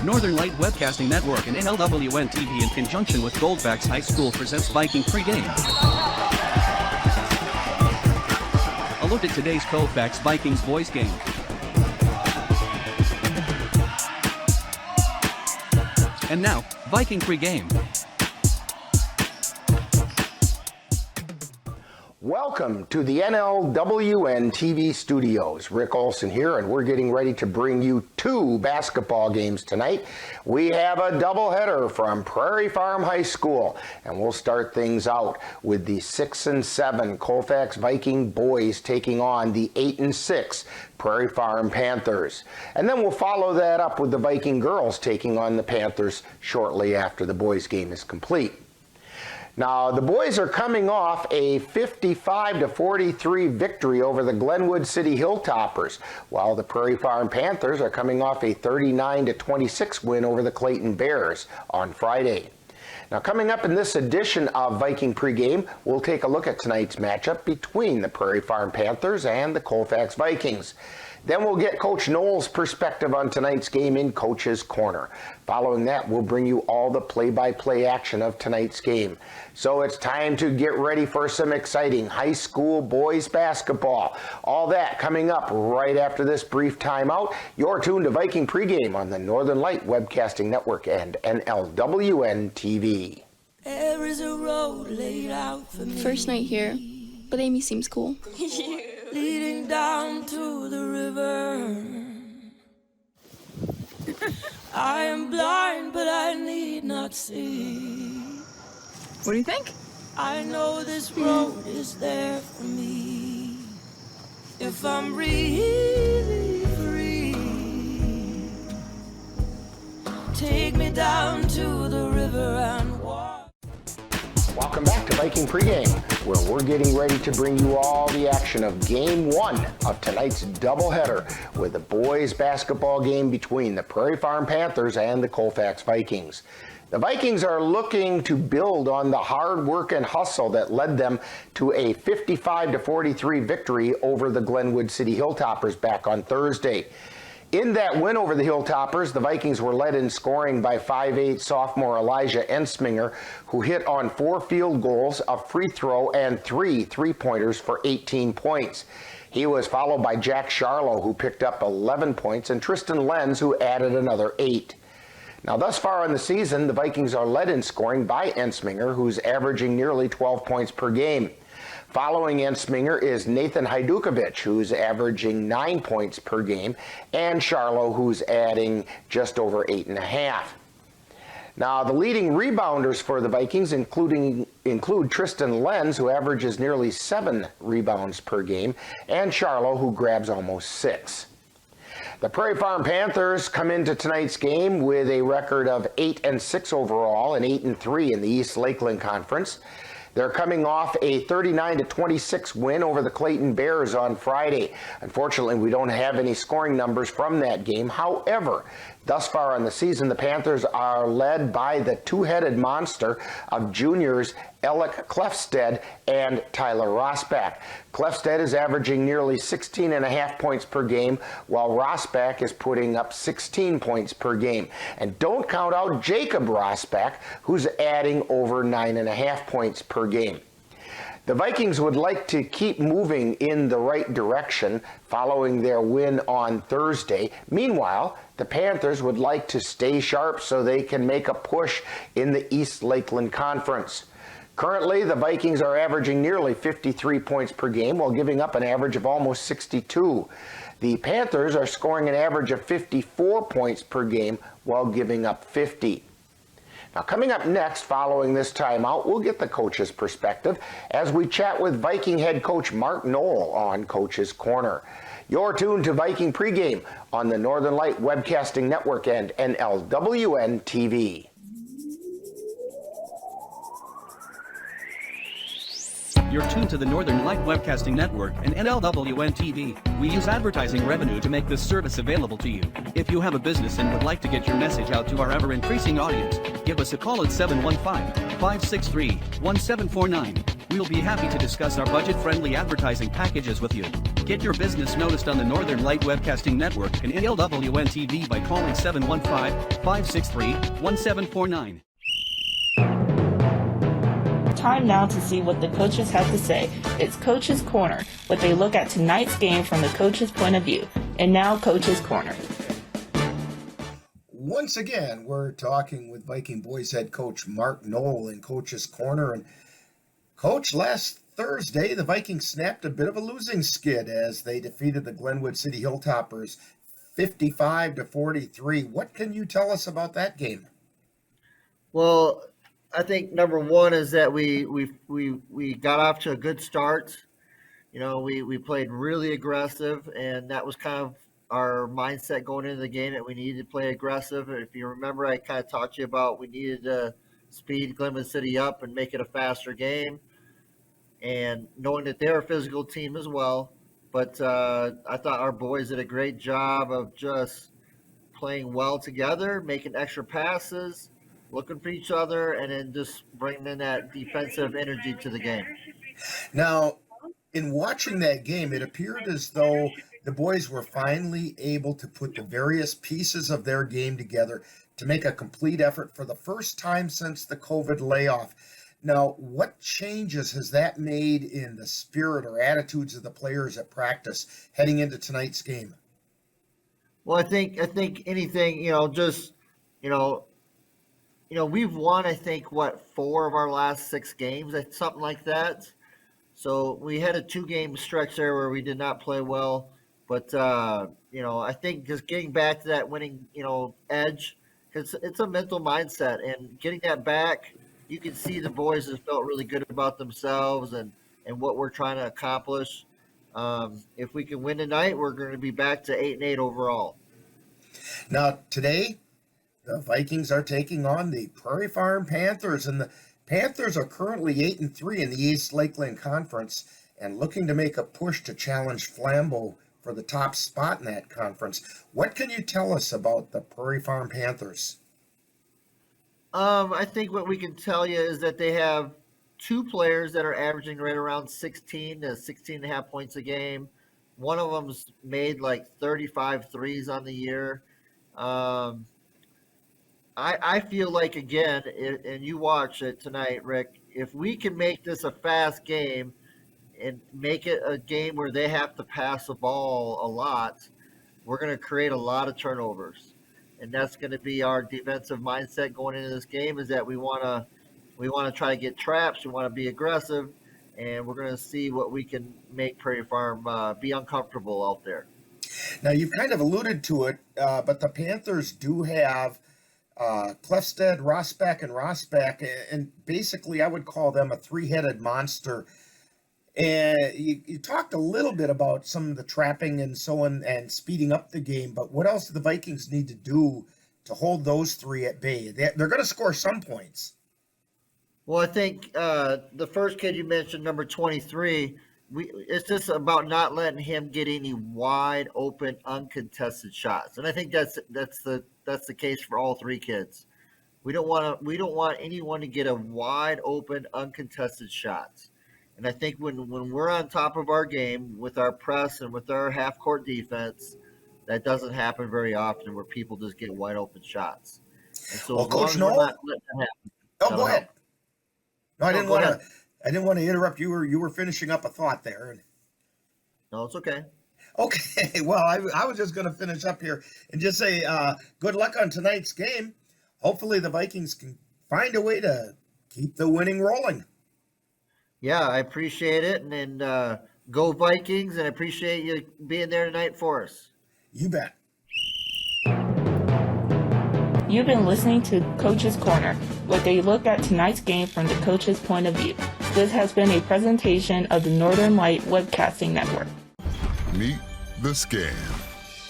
Northern Light Webcasting Network and NLWN TV in conjunction with Colfax High School presents Viking pregame. A look at today's Colfax Vikings boys game. And now, Viking pregame. Welcome to the NLWN TV studios. Rick Olson here, and we're getting ready to bring you two basketball games tonight. We have a doubleheader from Prairie Farm High School, and we'll start things out with the 6-7 Colfax Viking boys taking on the 8-6 Prairie Farm Panthers. And then we'll follow that up with the Viking girls taking on the Panthers shortly after the boys game is complete. Now, the boys are coming off a 55-43 victory over the Glenwood City Hilltoppers, while the Prairie Farm Panthers are coming off a 39-26 win over the Clayton Bears on Friday. Now, coming up in this edition of Viking Pregame, we'll take a look at tonight's matchup between the Prairie Farm Panthers and the Colfax Vikings. Then we'll get Coach Noel's perspective on tonight's game in Coach's Corner. Following that, we'll bring you all the play-by-play action of tonight's game. So it's time to get ready for some exciting high school boys basketball. All that coming up right after this brief timeout. You're tuned to Viking Pregame on the Northern Light Webcasting Network and NLWN TV. There is a road laid out for me. First night here, but Amy seems cool. Leading down to the river. I am blind, but I need not see. What do you think? I know this road is there for me. If I'm really free, take me down to the river and walk. Welcome back to Viking Pregame, where we're getting ready to bring you all the action of Game 1 of tonight's doubleheader with the boys basketball game between the Prairie Farm Panthers and the Colfax Vikings. The Vikings are looking to build on the hard work and hustle that led them to a 55-43 victory over the Glenwood City Hilltoppers back on Thursday. In that win over the Hilltoppers, the Vikings were led in scoring by 5'8" sophomore Elijah Ensminger, who hit on 4 field goals, a free throw, and 3 three-pointers for 18 points. He was followed by Jack Charlo, who picked up 11 points, and Tristan Lenz, who added another 8. Now, thus far in the season, the Vikings are led in scoring by Ensminger, who's averaging nearly 12 points per game. Following Ensminger is Nathan Hajdukovic, who's averaging 9 points per game, and Charlo, who's adding just over 8.5. Now, the leading rebounders for the Vikings include Tristan Lenz, who averages nearly 7 rebounds per game, and Charlo, who grabs almost 6. The Prairie Farm Panthers come into tonight's game with a record of 8-6 overall and 8-3 in the East Lakeland Conference. They're coming off a 39-26 win over the Clayton Bears on Friday. Unfortunately, we don't have any scoring numbers from that game. However, thus far in the season, the Panthers are led by the two-headed monster of juniors Alec Clefstead and Tyler Rosbach. Clefstead is averaging nearly 16.5 points per game, while Rosbach is putting up 16 points per game. And don't count out Jacob Rosbach, who's adding over 9.5 points per game. The Vikings would like to keep moving in the right direction following their win on Thursday. Meanwhile, the Panthers would like to stay sharp so they can make a push in the East Lakeland Conference. Currently, the Vikings are averaging nearly 53 points per game while giving up an average of almost 62. The Panthers are scoring an average of 54 points per game while giving up 50. Now, coming up next, following this timeout, we'll get the coach's perspective as we chat with Viking head coach Mark Noel on Coach's Corner. You're tuned to Viking Pregame on the Northern Light Webcasting Network and NLWN TV. You're tuned to the Northern Light Webcasting Network and NLWN TV. We use advertising revenue to make this service available to you. If you have a business and would like to get your message out to our ever-increasing audience, give us a call at 715-563-1749. We'll be happy to discuss our budget-friendly advertising packages with you. Get your business noticed on the Northern Light Webcasting Network and NLWN TV by calling 715-563-1749. Time now to see what the coaches have to say. It's Coach's Corner, what they look at tonight's game from the coach's point of view. And now, Coach's Corner. Once again, we're talking with Viking boys head coach Mark Knoll in Coach's Corner. And Coach, last Thursday, the Vikings snapped a bit of a losing skid as they defeated the Glenwood City Hilltoppers 55-43. What can you tell us about that game? Well, I think number one is that we got off to a good start. You know, we played really aggressive, and that was kind of our mindset going into the game, that we needed to play aggressive. If you remember, I kind of talked to you about we needed to speed Glenwood City up and make it a faster game, and knowing that they're a physical team as well. But I thought our boys did a great job of just playing well together, making extra passes, looking for each other, and then just bringing in that defensive energy to the game. Now, in watching that game, it appeared as though the boys were finally able to put the various pieces of their game together to make a complete effort for the first time since the COVID layoff. Now, what changes has that made in the spirit or attitudes of the players at practice heading into tonight's game? Well, I think anything, we've won, I think, 4 of our last 6 games, something like that. So we had a 2-game stretch there where we did not play well. But, I think just getting back to that winning, edge, it's a mental mindset. And getting that back, you can see the boys have felt really good about themselves and what we're trying to accomplish. If we can win tonight, we're going to be back to 8-8 overall. Now, today, the Vikings are taking on the Prairie Farm Panthers, and the Panthers are currently 8-3 in the East Lakeland Conference and looking to make a push to challenge Flambeau for the top spot in that conference. What can you tell us about the Prairie Farm Panthers? I think what we can tell you is that they have 2 players that are averaging right around 16 to 16.5 points a game. One of them's made like 35 threes on the year. I feel like, again, and you watch it tonight, Rick, if we can make this a fast game and make it a game where they have to pass the ball a lot, we're going to create a lot of turnovers. And that's going to be our defensive mindset going into this game, is that we want to try to get traps, we want to be aggressive, and we're going to see what we can make Prairie Farm be uncomfortable out there. Now, you've kind of alluded to it, but the Panthers do have Clefstead, Rosbach, and Rosbach, and basically I would call them a 3-headed monster. And you talked a little bit about some of the trapping and so on and speeding up the game, but what else do the Vikings need to do to hold those 3 at bay? They're going to score some points. Well, I think the first kid you mentioned, number 23, it's just about not letting him get any wide open, uncontested shots, and I think that's the case for all 3 kids. We don't want anyone to get a wide open, uncontested shots. And I think when we're on top of our game with our press and with our half court defense, that doesn't happen very often, where people just get wide open shots. And so, well, Coach Knoll, not letting that happen. Oh, go ahead. No, I didn't want to interrupt you. You were finishing up a thought there. No, it's okay. Okay, well, I was just going to finish up here and just say good luck on tonight's game. Hopefully the Vikings can find a way to keep the winning rolling. Yeah, I appreciate it. And go Vikings, and I appreciate you being there tonight for us. You bet. You've been listening to Coach's Corner, where they look at tonight's game from the coach's point of view. This has been a presentation of the Northern Light Webcasting Network. Meet the Scan,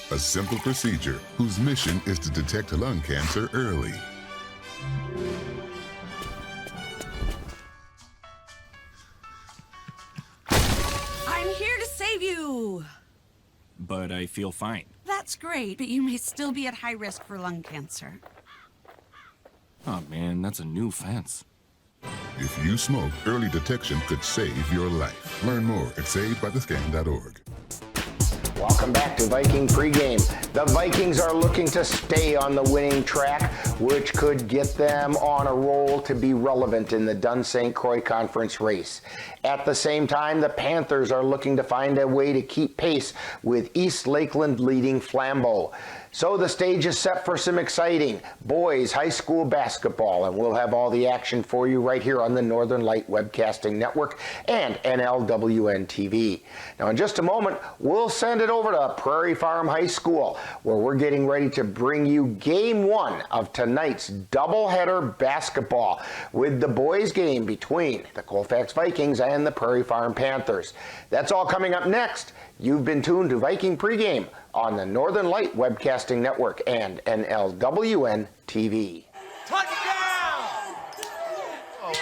a simple procedure whose mission is to detect lung cancer early. I'm here to save you. But I feel fine. That's great, but you may still be at high risk for lung cancer. Oh man, that's a new fence. If you smoke, early detection could save your life. Learn more at savedbythescan.org. Welcome back to Viking pregame. The Vikings are looking to stay on the winning track, which could get them on a roll to be relevant in the Dunn-St. Croix Conference race. At the same time, the Panthers are looking to find a way to keep pace with East Lakeland leading Flambeau. So the stage is set for some exciting boys high school basketball, and we'll have all the action for you right here on the Northern Light Webcasting Network and NLWN TV. Now in just a moment, we'll send it over to Prairie Farm High School, where we're getting ready to bring you game one of tonight's doubleheader basketball with the boys game between the Colfax Vikings and the Prairie Farm Panthers. That's all coming up next. You've been tuned to Viking Pregame on the Northern Light Webcasting Network and NLWN TV. Touchdown! Oh, did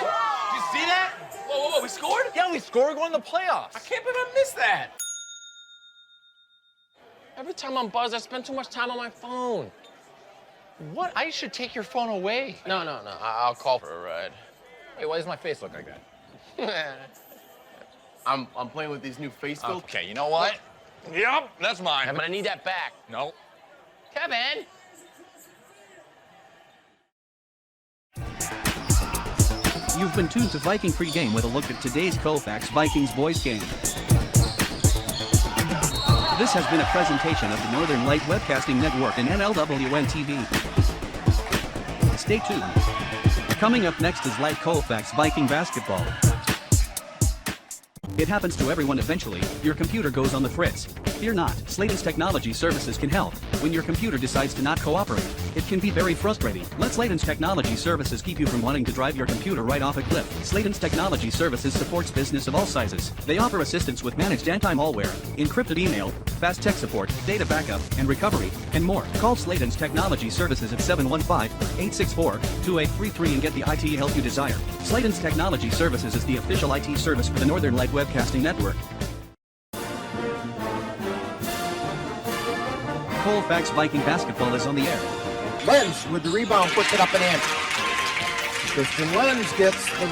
you see that? Whoa, we scored? Yeah, we scored going to the playoffs. I can't believe I missed that. Every time I'm buzzed, I spend too much time on my phone. What? I should take your phone away. No. I'll call for a ride. Wait, why does my face look like that? I'm playing with these new face filters. Okay, you know what? Yep, that's mine. But I need that back. No. Kevin! You've been tuned to Viking Pregame with a look at today's Colfax Vikings boys game. This has been a presentation of the Northern Light Webcasting Network and NLWN TV. Stay tuned. Coming up next is Light Colfax Viking basketball. It happens to everyone eventually. Your computer goes on the fritz. Fear not, Sladen's Technology Services can help. When your computer decides to not cooperate, it can be very frustrating. Let Sladen's Technology Services keep you from wanting to drive your computer right off a cliff. Sladen's Technology Services supports business of all sizes. They offer assistance with managed anti-malware, encrypted email, fast tech support, data backup, and recovery, and more. Call Sladen's Technology Services at 715-864-2833 and get the IT help you desire. Sladen's Technology Services is the official IT service for the Northern Light Webcasting Network. Colfax Viking basketball is on the air. Lenz with the rebound puts it up and in. Christian Lenz gets the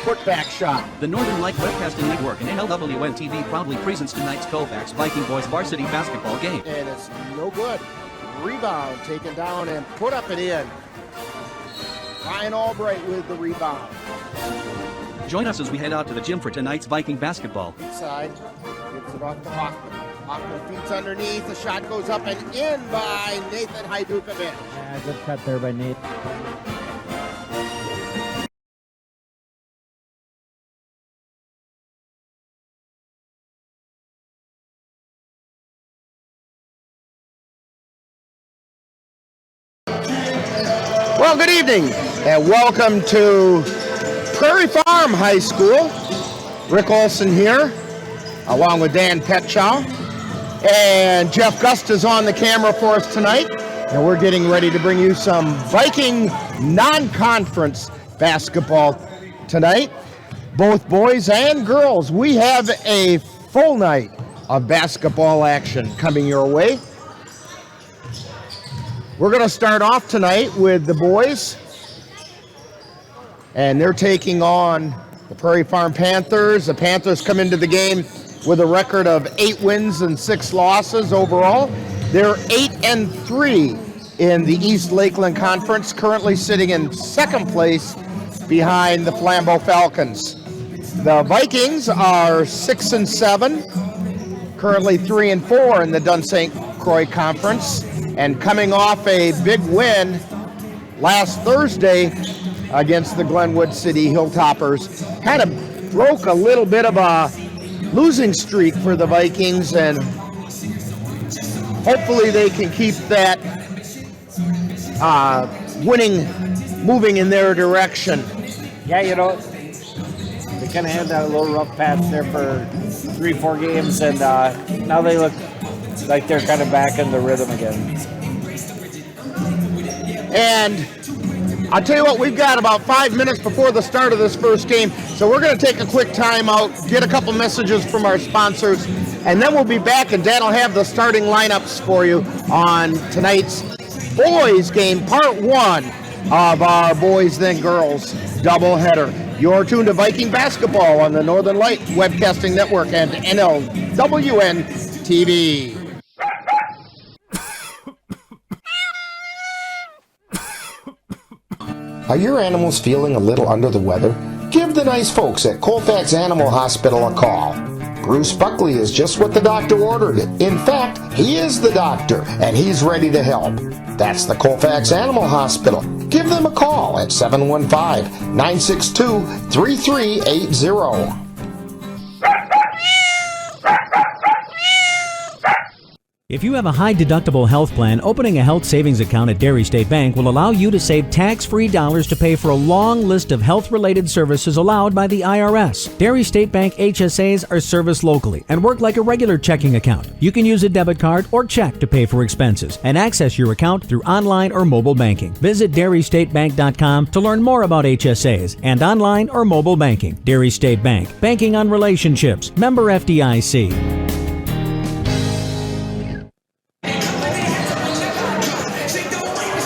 putback shot. The Northern Light Webcasting Network and NLWN TV proudly presents tonight's Colfax Viking boys varsity basketball game. And it's no good. Rebound taken down and put up and in. Ryan Albright with the rebound. Join us as we head out to the gym for tonight's Viking basketball. Inside, gives it off to Hoffman. Hoffman feeds underneath. The shot goes up and in by Nathan Hajdukovic. Yeah, good cut there by Nate. Well, good evening and welcome to Prairie Farm High School. Rick Olson here, along with Dan Petchow. And Jeff Gust is on the camera for us tonight. And we're getting ready to bring you some Viking non-conference basketball tonight. Both boys and girls. We have a full night of basketball action coming your way. We're going to start off tonight with the boys. And they're taking on the Prairie Farm Panthers. The Panthers come into the game with a record of 8 wins and 6 losses overall. They're 8-3 in the East Lakeland Conference, currently sitting in second place behind the Flambeau Falcons. The Vikings are 6-7, currently 3-4 in the Dunn-St. Croix Conference, and coming off a big win last Thursday against the Glenwood City Hilltoppers. Kind of broke a little bit of a losing streak for the Vikings, and hopefully they can keep that winning moving in their direction. Yeah, you know, they kind of had that little rough patch there for 3-4 games, and now they look like they're kind of back in the rhythm again. And I'll tell you what, we've got about 5 minutes before the start of this first game, so we're going to take a quick time out, get a couple messages from our sponsors, and then we'll be back, and Dan will have the starting lineups for you on tonight's boys game, part 1 of our boys then girls doubleheader. You're tuned to Viking basketball on the Northern Light Webcasting Network and NLWN TV. Are your animals feeling a little under the weather? Give the nice folks at Colfax Animal Hospital a call. Bruce Buckley is just what the doctor ordered. In fact, he is the doctor, and he's ready to help. That's the Colfax Animal Hospital. Give them a call at 715-962-3380. If you have a high-deductible health plan, opening a health savings account at Dairy State Bank will allow you to save tax-free dollars to pay for a long list of health-related services allowed by the IRS. Dairy State Bank HSAs are serviced locally and work like a regular checking account. You can use a debit card or check to pay for expenses and access your account through online or mobile banking. Visit DairyStateBank.com to learn more about HSAs and online or mobile banking. Dairy State Bank, banking on relationships. Member FDIC.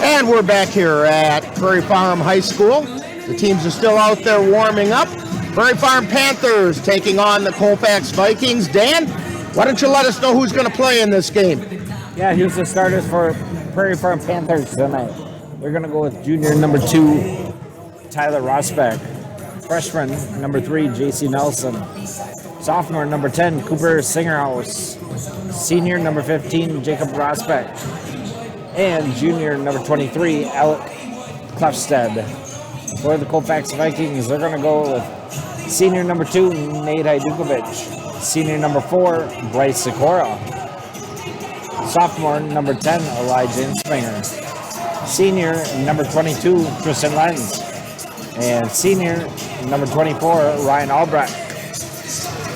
And we're back here at Prairie Farm High School. The teams are still out there warming up. Prairie Farm Panthers taking on the Colfax Vikings. Dan, why don't you let us know who's going to play in this game? Yeah, here's the starters for Prairie Farm Panthers tonight. They're going to go with junior number 2, Tyler Rosbeck. Freshman number 3, JC Nelson. Sophomore number 10, Cooper Singerhouse. Senior number 15, Jacob Rosbeck. And junior number 23, Alec Klefsted. For the Colfax Vikings, they're going to go with senior number 2, Nate Hajdukovic. Senior number 4, Bryce Sikora. Sophomore number 10, Elijah Inspringer. Senior number 22, Tristan Lenz. And senior number 24, Ryan Albrecht.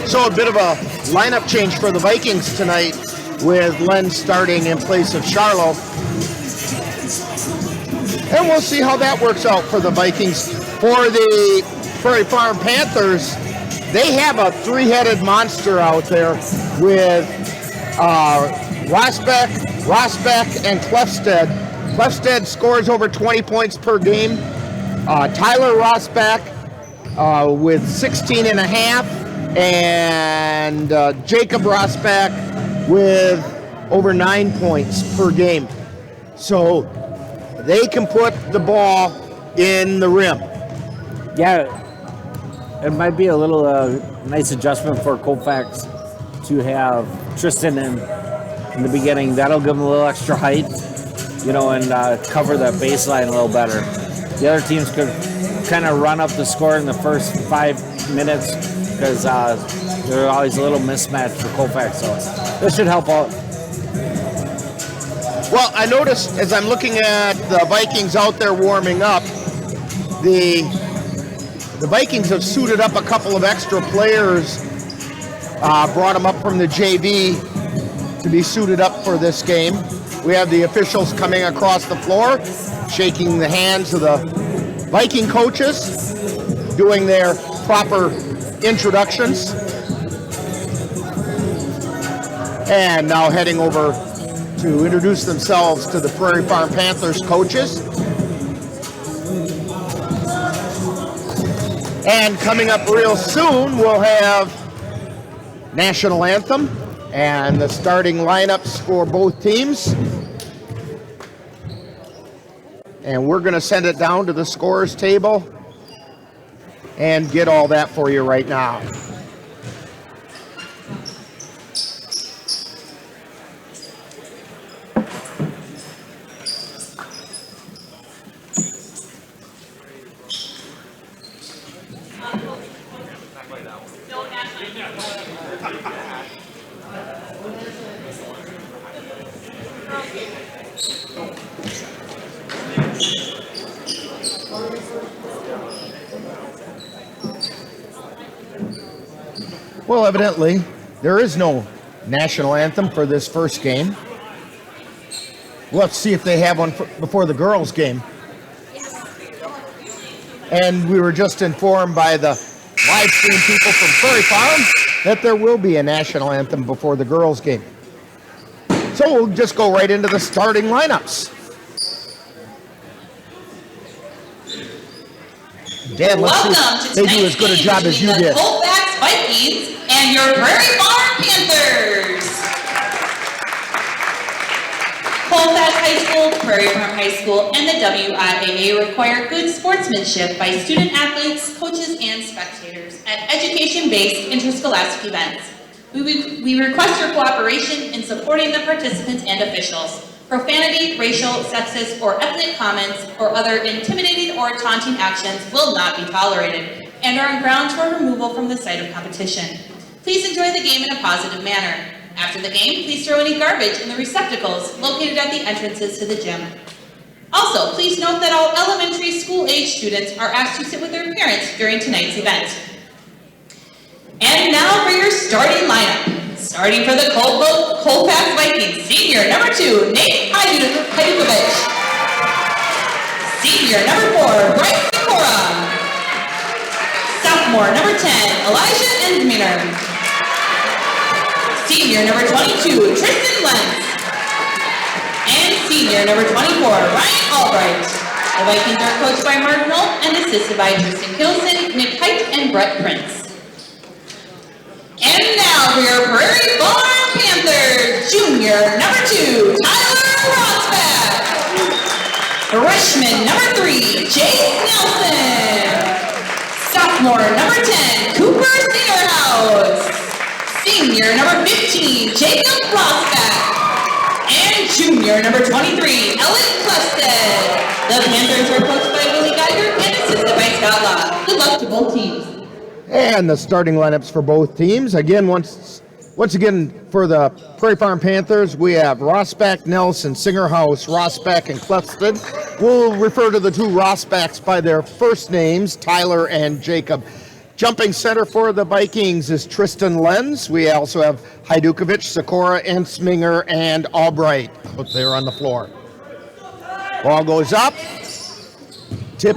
So a bit of a lineup change for the Vikings tonight, with Len starting in place of Charlo. And we'll see how that works out for the Vikings. For the Prairie Farm Panthers, they have a three-headed monster out there with Rosbeck, and Klefsted. Klefsted scores over 20 points per game. Tyler Rosbeck with 16 and a half, and Jacob Rosbeck with over 9 points per game. So they can put the ball in the rim. Yeah, it might be a little nice adjustment for Colfax to have Tristan in the beginning. That'll give them a little extra height, and cover that baseline a little better. The other teams could kind of run up the score in the first 5 minutes because there's always a little mismatch for Colfax. So this should help out. Well, I noticed as I'm looking at the Vikings out there warming up, the Vikings have suited up a couple of extra players, brought them up from the JV to be suited up for this game. We have the officials coming across the floor, shaking the hands of the Viking coaches, doing their proper introductions. And now heading over to introduce themselves to the Prairie Farm Panthers coaches. And coming up real soon, we'll have National Anthem and the starting lineups for both teams. And we're going to send it down to the scorers table and get all that for you right now. Well, evidently, there is no national anthem for this first game. We'll have to see if they have one before the girls' game. And we were just informed by the live stream people from Prairie Farm that there will be a national anthem before the girls' game. So we'll just go right into the starting lineups. Dan, let's see if they do as good a job as you did. Colfax Vikings and your Prairie Farm Panthers. Colfax High School, Prairie Farm High School, and the WIAA require good sportsmanship by student athletes, coaches, and spectators at education-based interscholastic events. We request your cooperation in supporting the participants and officials. Profanity, racial, sexist, or ethnic comments or other intimidating or taunting actions will not be tolerated and are on grounds for removal from the site of competition. Please enjoy the game in a positive manner. After the game, please throw any garbage in the receptacles located at the entrances to the gym. Also, please note that all elementary school-age students are asked to sit with their parents during tonight's event. And now for your starting lineup. Starting for the Colfax Vikings, senior number 2, Nate Haydukovich. Senior number 4, Bryce Sikora. Sophomore number 10, Elijah Ensminger. Senior number 22, Tristan Lentz. And senior number 24, Ryan Albright. The Vikings are coached by Mark Knoll and assisted by Tristan Kilson, Nick Height, and Brett Prince. And now for your Prairie Farm Panthers, junior number 2, Tyler Rosbach. Freshman number 3, Chase Nelson. Sophomore number 10, Cooper Singerhouse. Senior number 15, Jacob Rosbach. And junior number 23, Ellen Clustead. The Panthers are coached by Willie Geiger and assisted by Scott Law. Good luck to both teams. And the starting lineups for both teams. Again, once again, for the Prairie Farm Panthers, we have Rosbach, Nelson, Singerhouse, Rosbach, and Clustead. We'll refer to the two Rosbachs by their first names, Tyler and Jacob. Jumping center for the Vikings is Tristan Lenz. We also have Haydukovich, Sikora, Ensminger, and Albright out there on the floor. Ball goes up. Tip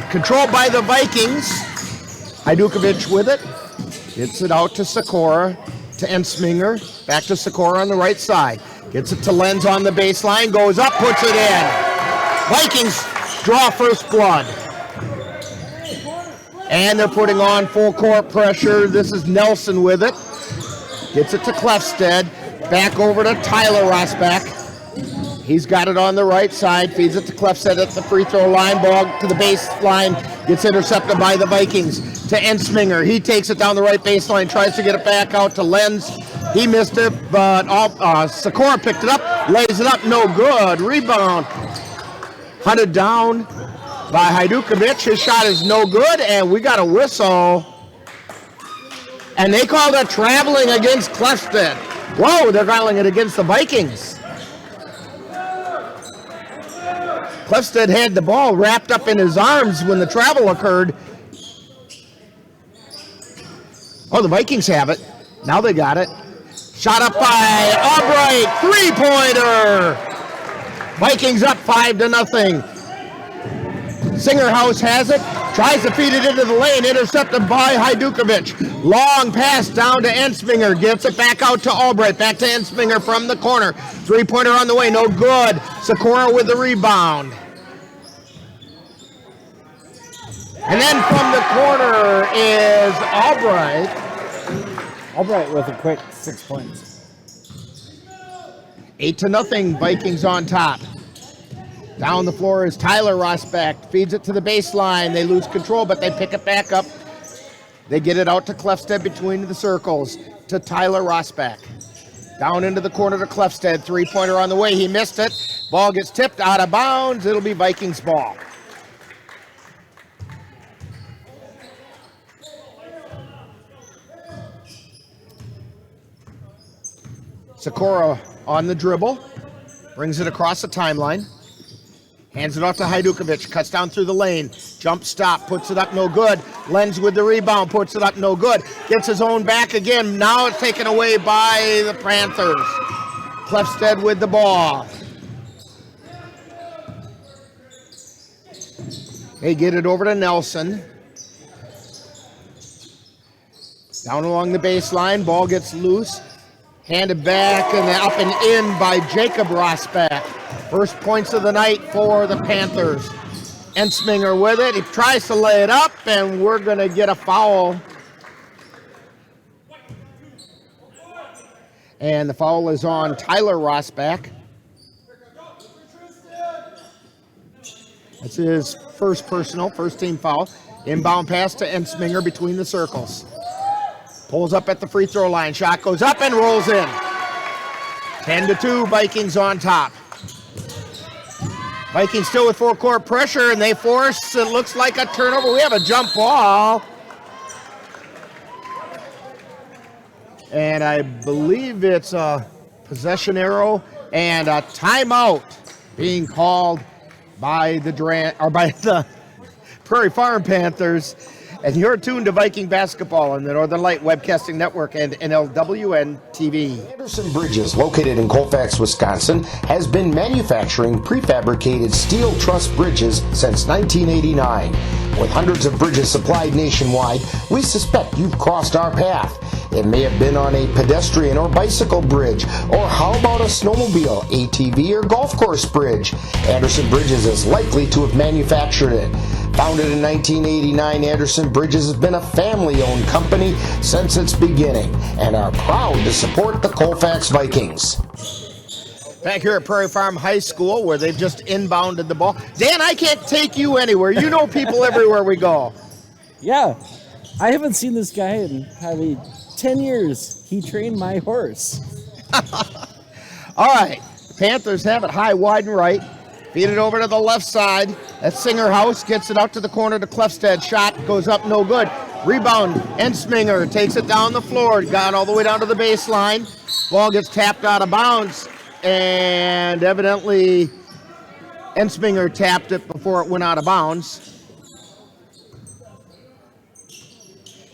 controlled by the Vikings. Haydukovich with it, gets it out to Sikora, to Ensminger, back to Sikora on the right side. Gets it to Lenz on the baseline, goes up, puts it in. Vikings draw first blood. And they're putting on full court pressure. This is Nelson with it. Gets it to Clustead, back over to Tyler Rosbach. He's got it on the right side, feeds it to Clustead at the free throw line, ball to the baseline, gets intercepted by the Vikings. To Ensminger, he takes it down the right baseline, tries to get it back out to Lenz. He missed it, but Sikora picked it up, lays it up, no good. Rebound, hunted down by Haydukovich. His shot is no good, and we got a whistle. And they called it traveling against Clustead. Whoa, they're calling it against the Vikings. Clustead had the ball wrapped up in his arms when the travel occurred. Oh, the Vikings have it. Now they got it. Shot up by Albright. Three-pointer. Vikings up 5-0. Singerhouse has it. Tries to feed it into the lane. Intercepted by Haydukovich. Long pass down to Ensminger. Gets it back out to Albright. Back to Ensminger from the corner. Three-pointer on the way. No good. Sikora with the rebound. And then from the corner is Albright. Albright with a quick 6 points. 8-0, Vikings on top. Down the floor is Tyler Rosbach. Feeds it to the baseline. They lose control, but they pick it back up. They get it out to Clustead between the circles to Tyler Rosbach. Down into the corner to Clustead. Three-pointer on the way. He missed it. Ball gets tipped out of bounds. It'll be Vikings ball. Sikora on the dribble, brings it across the timeline, hands it off to Haydukovich, cuts down through the lane, jump stop, puts it up, no good. Lenz with the rebound, puts it up, no good. Gets his own back again, now it's taken away by the Panthers. Clustead with the ball. They get it over to Nelson. Down along the baseline, ball gets loose. Handed back and then up and in by Jacob Rosbach. First points of the night for the Panthers. Ensminger with it. He tries to lay it up, and we're going to get a foul. And the foul is on Tyler Rosbach. That's his first personal, first team foul. Inbound pass to Ensminger between the circles. Pulls up at the free throw line. Shot goes up and rolls in. 10-2, Vikings on top. Vikings still with full court pressure, and they force, it looks like a turnover. We have a jump ball. And I believe it's a possession arrow and a timeout being called by the Prairie Farm Panthers. And you're tuned to Viking basketball on the Northern Light Webcasting Network and NLWN TV. Anderson Bridges, located in Colfax, Wisconsin, has been manufacturing prefabricated steel truss bridges since 1989. With hundreds of bridges supplied nationwide, we suspect you've crossed our path. It may have been on a pedestrian or bicycle bridge, or how about a snowmobile, ATV, or golf course bridge? Anderson Bridges is likely to have manufactured it. Founded in 1989, Anderson Bridges has been a family-owned company since its beginning and are proud to support the Colfax Vikings. Back here at Prairie Farm High School, where they've just inbounded the ball. Dan, I can't take you anywhere. You know people everywhere we go. Yeah, I haven't seen this guy in probably 10 years. He trained my horse. All right, the Panthers have it high, wide, and right. Feed it over to the left side. That's Singerhouse, gets it out to the corner to Clefstead. Shot goes up, no good. Rebound, Ensminger takes it down the floor. Got all the way down to the baseline. Ball gets tapped out of bounds. And evidently, Ensminger tapped it before it went out of bounds.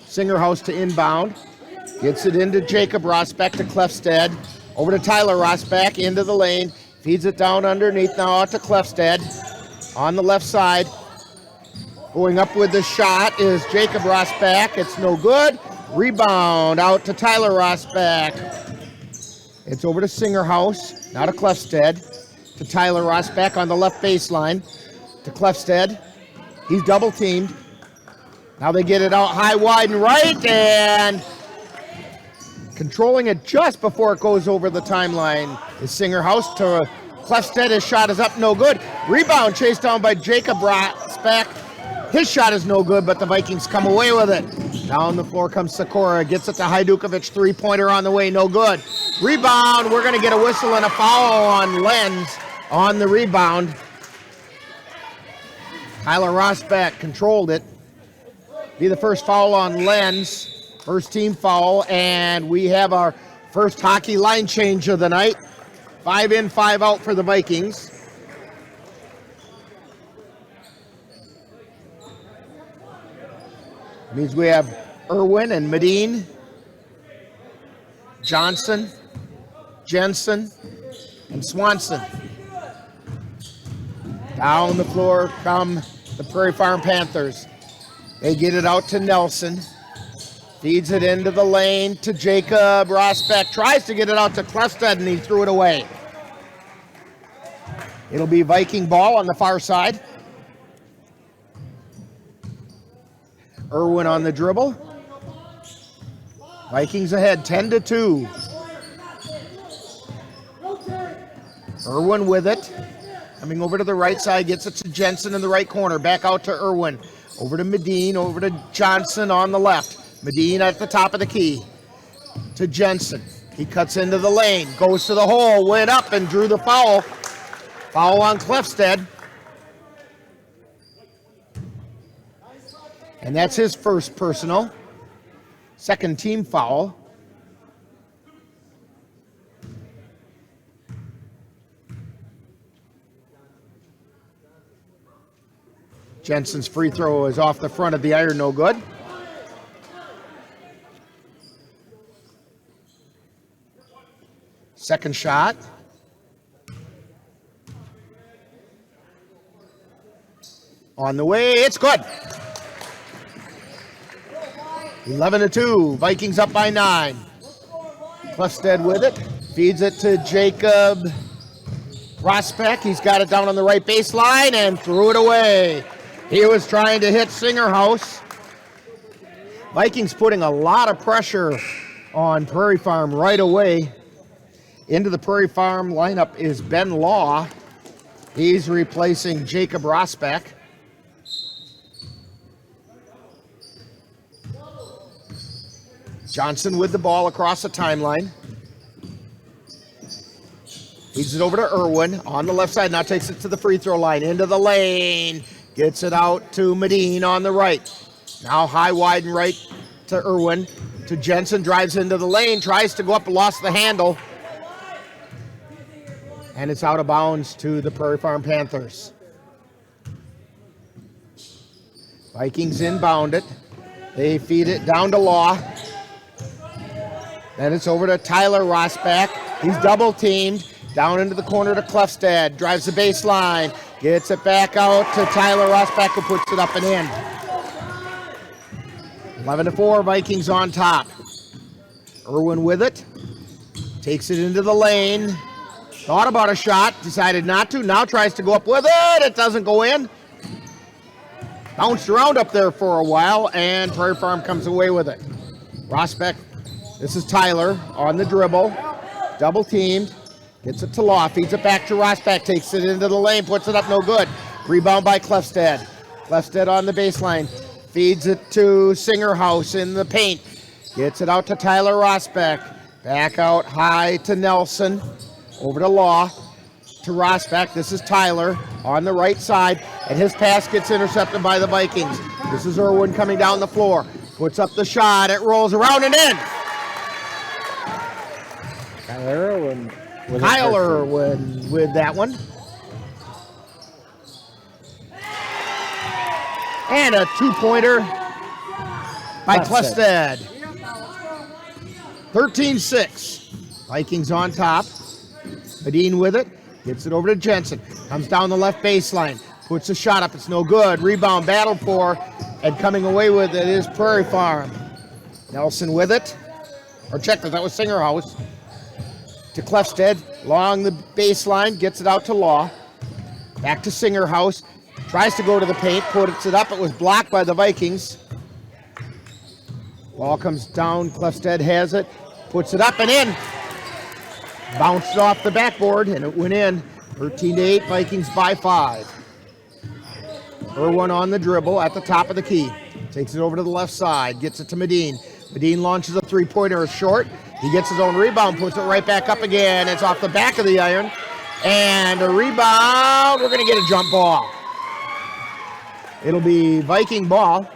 Singerhouse to inbound. Gets it into Jacob Rosbach to Clefstead. Over to Tyler Rosbach, into the lane. Feeds it down underneath, now out to Clefstead. On the left side. Going up with the shot is Jacob Rosbach. It's no good. Rebound out to Tyler Rosbach. It's over to Singerhouse. Now to Clefstead. To Tyler Rosbach on the left baseline. To Clefstead. He's double teamed. Now they get it out high, wide, and right. And controlling it just before it goes over the timeline is Singerhouse to Clefstead. His shot is up, no good. Rebound chased down by Jacob Rosbach. His shot is no good, but the Vikings come away with it. Down the floor comes Sikora. Gets it to Hajdukovic. Three-pointer on the way, no good. Rebound. We're going to get a whistle and a foul on Lenz on the rebound. Tyler Rosbach controlled it. Be the first foul on Lenz. First team foul, and we have our first hockey line change of the night. 5 in, 5 out for the Vikings. Means we have Irwin and Medine, Johnson, Jensen, and Swanson. Down the floor come the Prairie Farm Panthers. They get it out to Nelson. Feeds it into the lane to Jacob Rosbach. Tries to get it out to Clefstead, and he threw it away. It'll be Viking ball on the far side. Irwin on the dribble. Vikings ahead 10-2. Irwin with it. Coming over to the right side, gets it to Jensen in the right corner. Back out to Irwin. Over to Medine, over to Johnson on the left. Medine at the top of the key to Jensen. He cuts into the lane, goes to the hole, went up and drew the foul. Foul on Clefstead. And that's his first personal. Second team foul. Jensen's free throw is off the front of the iron, no good. Second shot. On the way, it's good. 11-2, Vikings up by 9. Clefstead with it, feeds it to Jacob Rosbeck, he's got it down on the right baseline and threw it away. He was trying to hit Singerhouse. Vikings putting a lot of pressure on Prairie Farm right away. Into the Prairie Farm lineup is Ben Law. He's replacing Jacob Rosbeck. Johnson with the ball across the timeline. Feeds it over to Irwin on the left side. Now takes it to the free throw line. Into the lane. Gets it out to Medine on the right. Now high, wide, and right to Irwin. To Jensen. Drives into the lane. Tries to go up. Lost the handle. And it's out of bounds to the Prairie Farm Panthers. Vikings inbound it. They feed it down to Law. Then it's over to Tyler Rosbeck. He's double teamed. Down into the corner to Klefstad. Drives the baseline. Gets it back out to Tyler Rosbeck, who puts it up and in. 11-4, Vikings on top. Irwin with it. Takes it into the lane. Thought about a shot. Decided not to. Now tries to go up with it. It doesn't go in. Bounced around up there for a while, and Prairie Farm comes away with it. Rosbeck. This is Tyler on the dribble. Double teamed. Gets it to Law. Feeds it back to Rosbeck. Takes it into the lane. Puts it up. No good. Rebound by Klefstad. Klefstad on the baseline. Feeds it to Singerhouse in the paint. Gets it out to Tyler Rosbeck. Back out high to Nelson. Over to Law. To Rosbeck. This is Tyler on the right side. And his pass gets intercepted by the Vikings. This is Irwin coming down the floor. Puts up the shot. It rolls around and in. Kyle Irwin with that one. And a two-pointer by Klefstad. 13-6. Vikings on top. Medine with it. Gets it over to Jensen. Comes down the left baseline. Puts a shot up. It's no good. Rebound battled for. And coming away with it is Prairie Farm. Nelson with it. Or check that was Singerhouse. To Klefstad, along the baseline, gets it out to Law. Back to Singerhouse, tries to go to the paint, puts it up. It was blocked by the Vikings. Ball comes down, Klefstad has it, puts it up and in. Bounced off the backboard and it went in. 13-8, Vikings by 5. Irwin on the dribble at the top of the key. Takes it over to the left side, gets it to Medine. Medine launches a three-pointer short. He gets his own rebound, puts it right back up again. It's off the back of the iron. And a rebound. We're going to get a jump ball. It'll be Viking ball.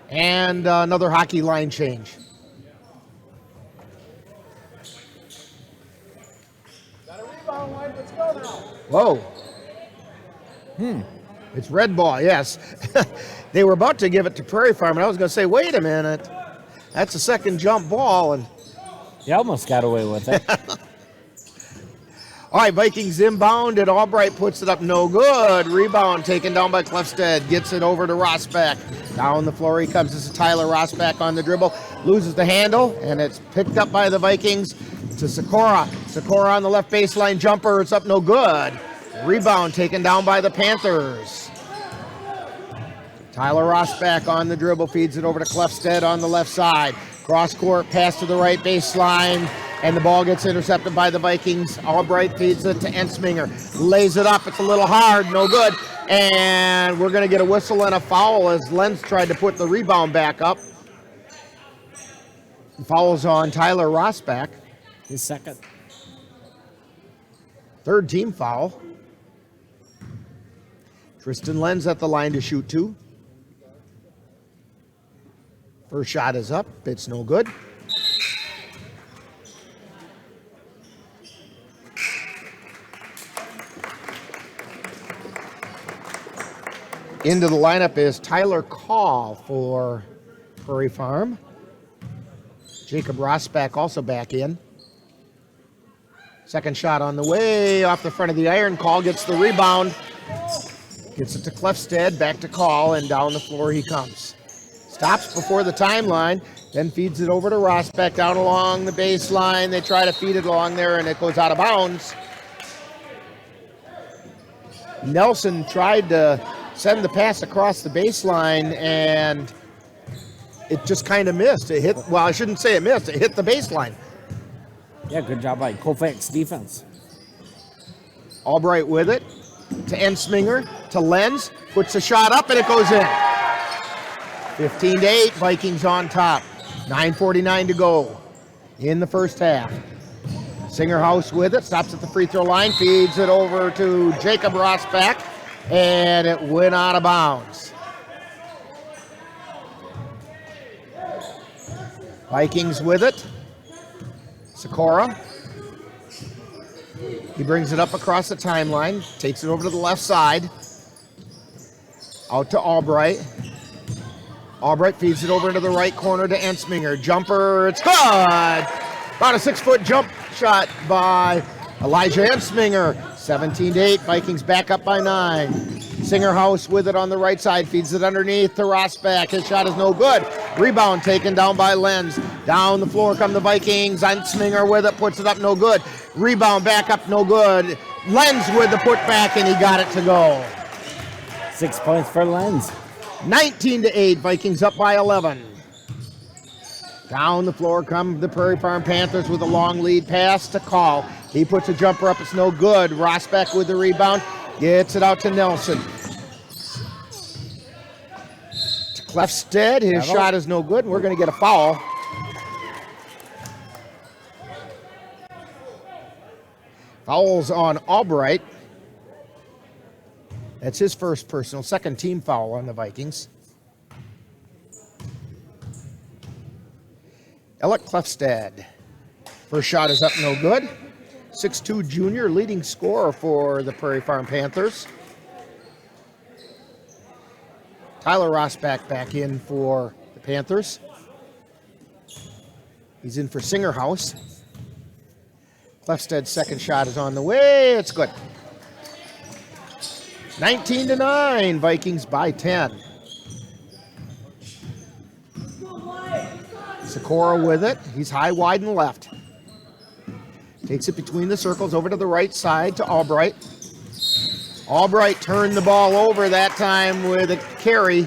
And another hockey line change. Got a rebound line. Let's go now. Whoa. It's red ball, yes. They were about to give it to Prairie Farm, and I was going to say, wait a minute. That's a second jump ball. And you almost got away with it. All right, Vikings inbound, and Albright puts it up. No good. Rebound taken down by Klefstad. Gets it over to Rosbeck. Down the floor he comes. This is Tyler Rosbeck on the dribble. Loses the handle, and it's picked up by the Vikings to Sikora. Sikora on the left baseline jumper. It's up no good. Rebound taken down by the Panthers. Tyler Rosbeck on the dribble. Feeds it over to Klefstad on the left side. Cross court pass to the right baseline. And the ball gets intercepted by the Vikings. Albright feeds it to Ensminger. Lays it up. It's a little hard. No good. And we're going to get a whistle and a foul as Lenz tried to put the rebound back up. Foul's on Tyler Rosbeck. His second. Third team foul. Tristan Lenz at the line to shoot two. First shot is up. It's no good. Into the lineup is Tyler Call for Prairie Farm. Jacob Rosbeck also back in. Second shot on the way off the front of the iron. Call gets the rebound. Gets it to Klefstad, back to Call, and down the floor he comes. Stops before the timeline, then feeds it over to Rosbeck down along the baseline. They try to feed it along there, and it goes out of bounds. Nelson tried to send the pass across the baseline, and it just kind of missed. It hit, well, I shouldn't say it missed. It hit the baseline. Yeah, good job by Colfax defense. Albright with it to Ensminger, to Lenz, puts the shot up, and it goes in. 15-8, Vikings on top. 9:49 to go in the first half. Singerhouse with it, stops at the free throw line, feeds it over to Jacob Rosbach, and it went out of bounds. Vikings with it. Sikora. He brings it up across the timeline, takes it over to the left side. Out to Albright. Albright feeds it over into the right corner to Ensminger. Jumper, it's good! About a 6-foot jump shot by Elijah Ensminger. 17-8, Vikings back up by 9. Singerhouse with it on the right side, feeds it underneath to Rosbach. His shot is no good. Rebound taken down by Lenz. Down the floor come the Vikings. Ensminger with it, puts it up, no good. Rebound back up, no good. Lenz with the putback, and he got it to go. 6 points for Lenz. 19-8, Vikings up by 11. Down the floor come the Prairie Farm Panthers with a long lead pass to Call. He puts a jumper up, it's no good. Rosbach with the rebound, gets it out to Nelson. To Clefstead, his shot is no good, and we're going to get a foul. Fouls on Albright. That's his first personal, second team foul on the Vikings. Alec Clefstead. First shot is up, no good. 6'2" junior, leading scorer for the Prairie Farm Panthers. Tyler Rosbach back in for the Panthers. He's in for Singerhouse. Clefstead's second shot is on the way. It's good. 19-9, Vikings by 10. Sikora with it. He's high, wide, and left. Takes it between the circles over to the right side to Albright. Albright turned the ball over that time with a carry.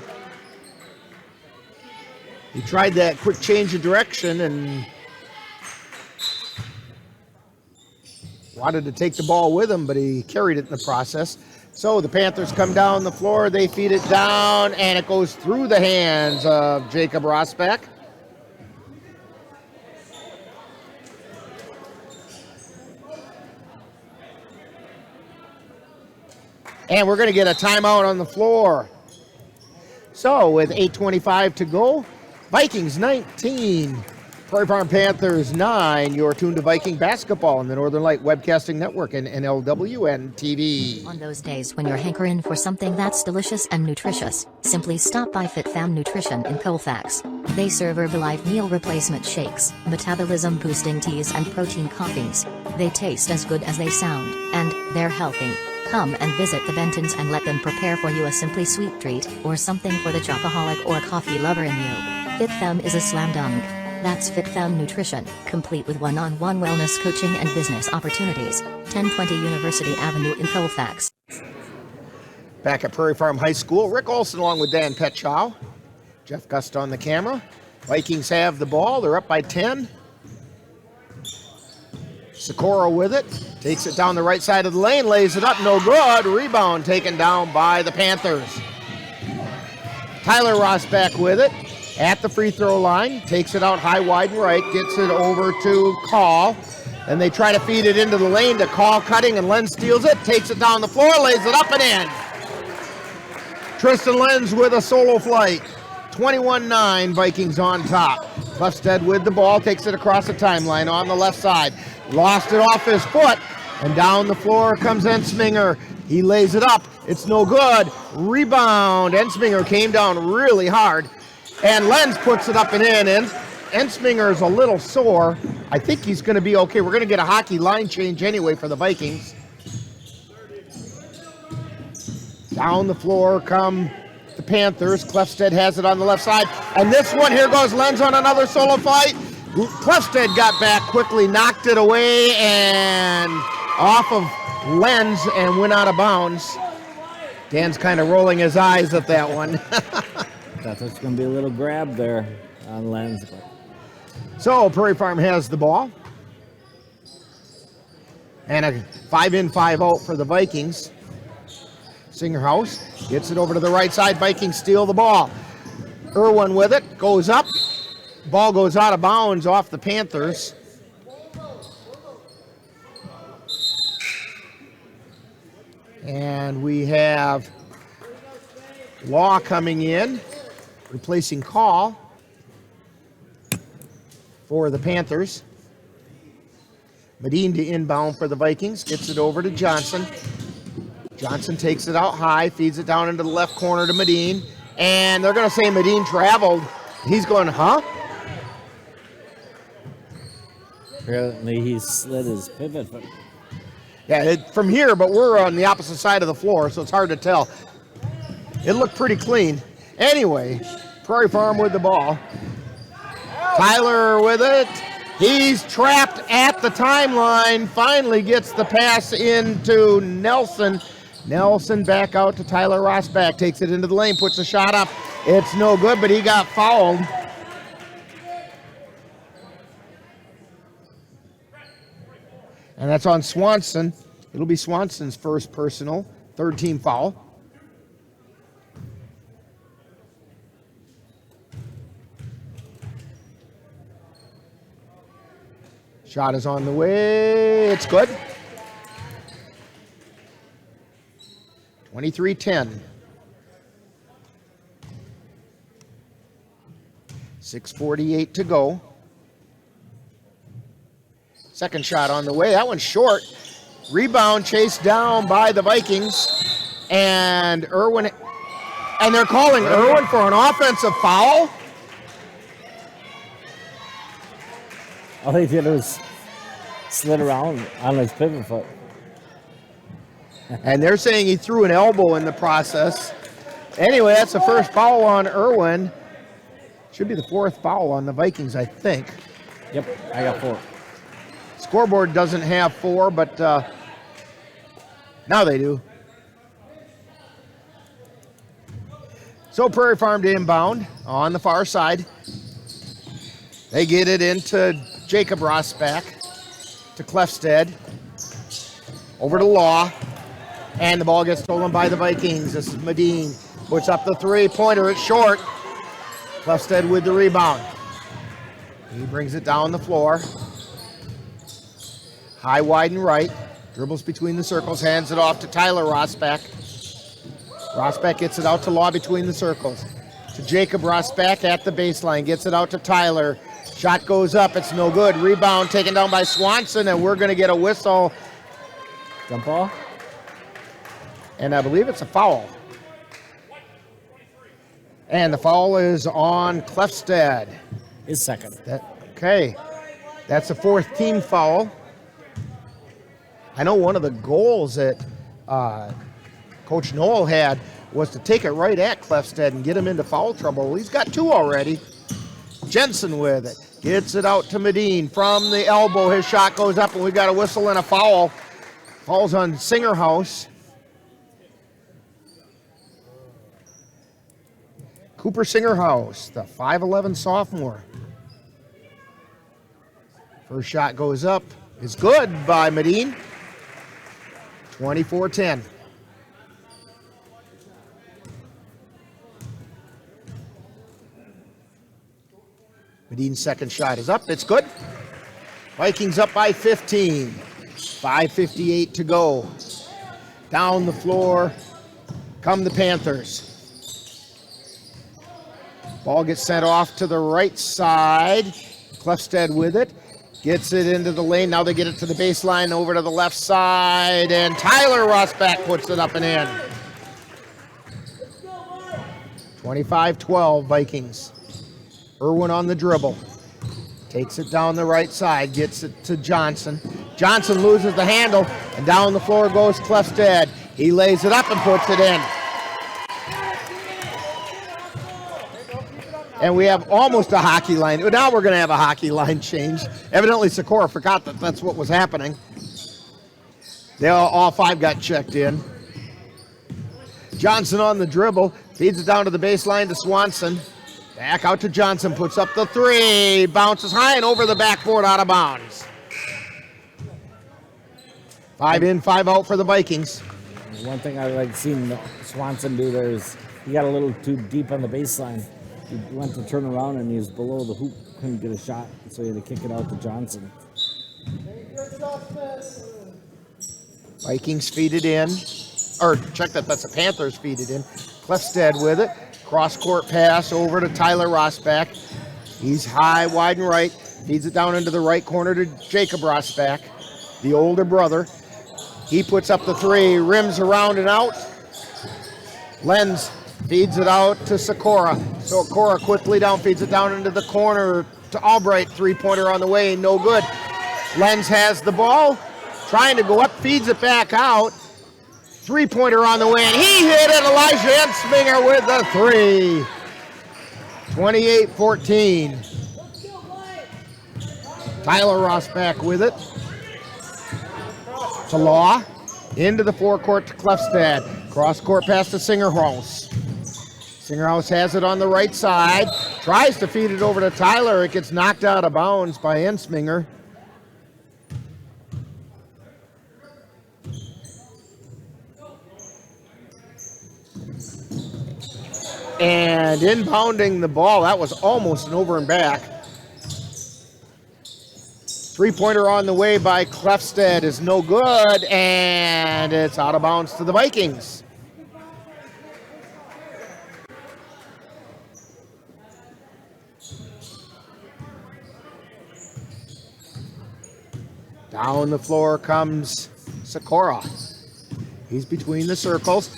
He tried that quick change of direction and wanted to take the ball with him, but he carried it in the process. So the Panthers come down the floor, they feed it down, and it goes through the hands of Jacob Rosbach. And we're going to get a timeout on the floor. So with 8:25 to go, Vikings 19, Prairie Farm Panthers 9. You're tuned to Viking basketball on the Northern Light Webcasting Network and NLWN TV. On those days when you're hankering for something that's delicious and nutritious, simply stop by FitFam Nutrition in Colfax. They serve Herbalife meal replacement shakes, metabolism boosting teas, and protein coffees. They taste as good as they sound, and they're healthy. Come and visit the Bentons and let them prepare for you a simply sweet treat, or something for the chocoholic or coffee lover in you. FitFem is a slam dunk. That's FitFem Nutrition, complete with one-on-one wellness coaching and business opportunities. 1020 University Avenue in Colfax. Back at Prairie Farm High School, Rick Olson along with Dan Petchow. Jeff Gust on the camera. Vikings have the ball. They're up by 10. Sikora with it. Takes it down the right side of the lane. Lays it up. No good. Rebound taken down by the Panthers. Tyler Rosbach with it. At the free throw line. Takes it out high, wide, and right. Gets it over to Call. And they try to feed it into the lane to Call cutting, and Lenz steals it. Takes it down the floor. Lays it up and in. Tristan Lenz with a solo flight. 21-9, Vikings on top. Clefstead with the ball, takes it across the timeline on the left side. Lost it off his foot, and down the floor comes Ensminger. He lays it up. It's no good. Rebound. Ensminger came down really hard, and Lenz puts it up and in. And Ensminger is a little sore. I think he's going to be okay. We're going to get a hockey line change anyway for the Vikings. Down the floor come the Panthers. Clefstead has it on the left side. And this one, here goes Lenz on another solo fight. Clefstead got back quickly, knocked it away and off of Lenz and went out of bounds. Dan's kind of rolling his eyes at that one. Thought there's going to be a little grab there on Lenz. So Prairie Farm has the ball. And a 5-in, 5-out for the Vikings. Singerhouse gets it over to the right side. Vikings steal the ball. Irwin with it, goes up. Ball goes out of bounds off the Panthers. And we have Law coming in, replacing Call for the Panthers. Medine to inbound for the Vikings, gets it over to Johnson. Johnson takes it out high, feeds it down into the left corner to Medine. And they're going to say Medine traveled. He's going, huh? Apparently he slid his pivot foot. Yeah, from here, but we're on the opposite side of the floor, so it's hard to tell. It looked pretty clean. Anyway, Prairie Farm with the ball. Tyler with it. He's trapped at the timeline. Finally gets the pass into Nelson. Nelson back out to Tyler Rosbach. Takes it into the lane, puts a shot up. It's no good, but he got fouled. And that's on Swanson. It'll be Swanson's first personal, third team foul. Shot is on the way. It's good. 23-10. 6:48 to go. Second shot on the way. That one's short. Rebound chased down by the Vikings. And Irwin. And they're calling Irwin for an offensive foul. All he did was slid around on his pivot foot. And they're saying he threw an elbow in the process. Anyway, that's the first foul on Irwin. Should be the fourth foul on the Vikings, I think. Yep, I got 4. Scoreboard doesn't have 4, but now they do. So Prairie Farm to inbound on the far side. They get it into Jacob Rosbach to Clefstead. Over to Law. And the ball gets stolen by the Vikings. This is Medine. Puts up the three-pointer. It's short. Clefstead with the rebound. He brings it down the floor. High, wide, and right. Dribbles between the circles. Hands it off to Tyler Rosbach. Rosbach gets it out to Law between the circles. To Jacob Rosbach at the baseline. Gets it out to Tyler. Shot goes up. It's no good. Rebound taken down by Swanson, and we're going to get a whistle. Jump ball? And I believe it's a foul. And the foul is on Clefstead. His second. Okay. That's the fourth team foul. I know one of the goals that Coach Noel had was to take it right at Clefstead and get him into foul trouble. Well, he's got 2 already. Jensen with it. Gets it out to Medine from the elbow. His shot goes up, and we've got a whistle and a foul. Falls on Singerhouse. Cooper Singerhouse, the 5'11 sophomore. First shot goes up. It's good by Medine. 24-10. Medine's second shot is up. It's good. Vikings up by 15. 5:58 to go. Down the floor come the Panthers. Ball gets sent off to the right side. Clefstead with it. Gets it into the lane. Now they get it to the baseline, over to the left side. And Tyler Rosbach puts it up and in. 25-12 Vikings. Irwin on the dribble. Takes it down the right side. Gets it to Johnson. Johnson loses the handle. And down the floor goes Clefstead. He lays it up and puts it in. And we have almost a hockey line. Now we're going to have a hockey line change. Evidently, Sikora forgot that that's what was happening. They all five got checked in. Johnson on the dribble. Feeds it down to the baseline to Swanson. Back out to Johnson. Puts up the three. Bounces high and over the backboard, out of bounds. 5 in, 5 out for the Vikings. One thing I like seeing Swanson do there is he got a little too deep on the baseline. He went to turn around and he was below the hoop, couldn't get a shot, so he had to kick it out to Johnson. Vikings feed it in. Or check that's the Panthers feed it in. Clefstead with it. Cross-court pass over to Tyler Rosbach. He's high, wide, and right. Feeds it down into the right corner to Jacob Rosbach, the older brother. He puts up the three, rims around and out. Lenz feeds it out to Sikora. Sikora quickly down, feeds it down into the corner to Albright. Three-pointer on the way, no good. Lenz has the ball, trying to go up, feeds it back out. Three-pointer on the way, and he hit it. Elijah Ensminger with the three. 28-14. Tyler Rosbach with it. To Law. Into the forecourt to Clefstad. Cross-court pass to Singerhouse. Singerhouse has it on the right side. Tries to feed it over to Tyler. It gets knocked out of bounds by Ensminger. And inbounding the ball, that was almost an over and back. Three-pointer on the way by Clefstead is no good, and it's out of bounds to the Vikings. Down the floor comes Sikora. He's between the circles,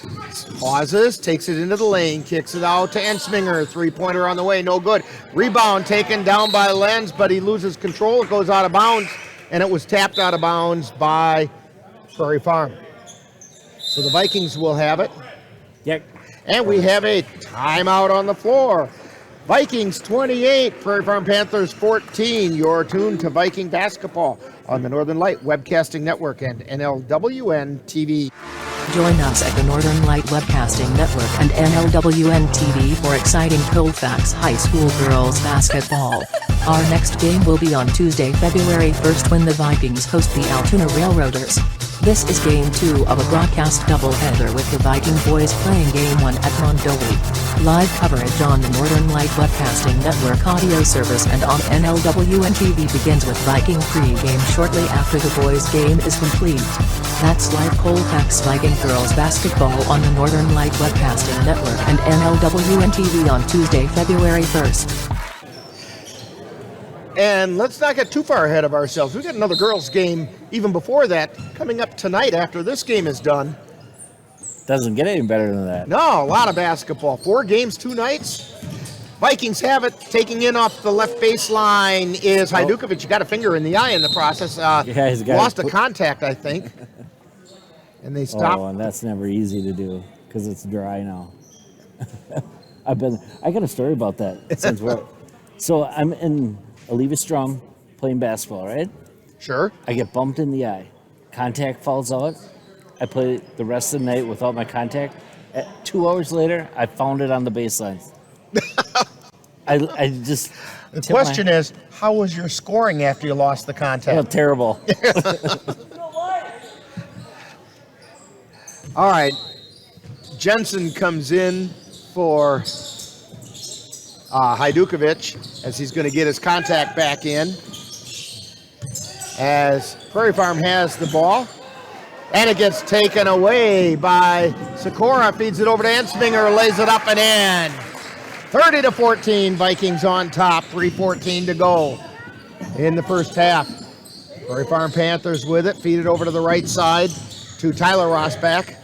pauses, takes it into the lane, kicks it out to Ensminger. Three-pointer on the way, no good. Rebound taken down by Lenz, but he loses control. It goes out of bounds, and it was tapped out of bounds by Prairie Farm. So the Vikings will have it. Yep. And we have a timeout on the floor. Vikings 28, Prairie Farm Panthers 14. You're tuned to Viking basketball on the Northern Light Webcasting Network and NLWN TV. Join us at the Northern Light Webcasting Network and NLWN TV for exciting Colfax High School girls basketball. Our next game will be on Tuesday, February 1st when the Vikings host the Altoona Railroaders. This is Game 2 of a broadcast doubleheader with the Viking boys playing Game 1 at Mondovi. Live coverage on the Northern Light Webcasting Network audio service and on NLWN TV begins with Viking pre-game shortly after the boys' game is complete. That's live Colfax Viking girls basketball on the Northern Light Webcasting Network and NLWN TV on Tuesday, February 1st. And let's not get too far ahead of ourselves. We've got another girls' game even before that coming up tonight after this game is done. Doesn't get any better than that. No, a lot of basketball. 4 games, 2 nights. Vikings have it. Taking in off the left baseline is Hajdukovic. You got a finger in the eye in the process. Yeah, he's got lost a contact, I think. And they stopped. Oh, and that's never easy to do because it's dry now. I got a story about that. Since so I'm in Oliva Strum playing basketball, right? Sure. I get bumped in the eye. Contact falls out. I play the rest of the night without my contact. 2 hours later, I found it on the baseline. I just... The question is, how was your scoring after you lost the contact? Oh, terrible. All right. Jensen comes in for Hajdukovic as he's going to get his contact back in. As Prairie Farm has the ball. And it gets taken away by Sikora. Feeds it over to Ensminger, lays it up and in. 30-14, Vikings on top. 3:14 to go in the first half. Prairie Farm Panthers with it. Feed it over to the right side to Tyler Rosbach.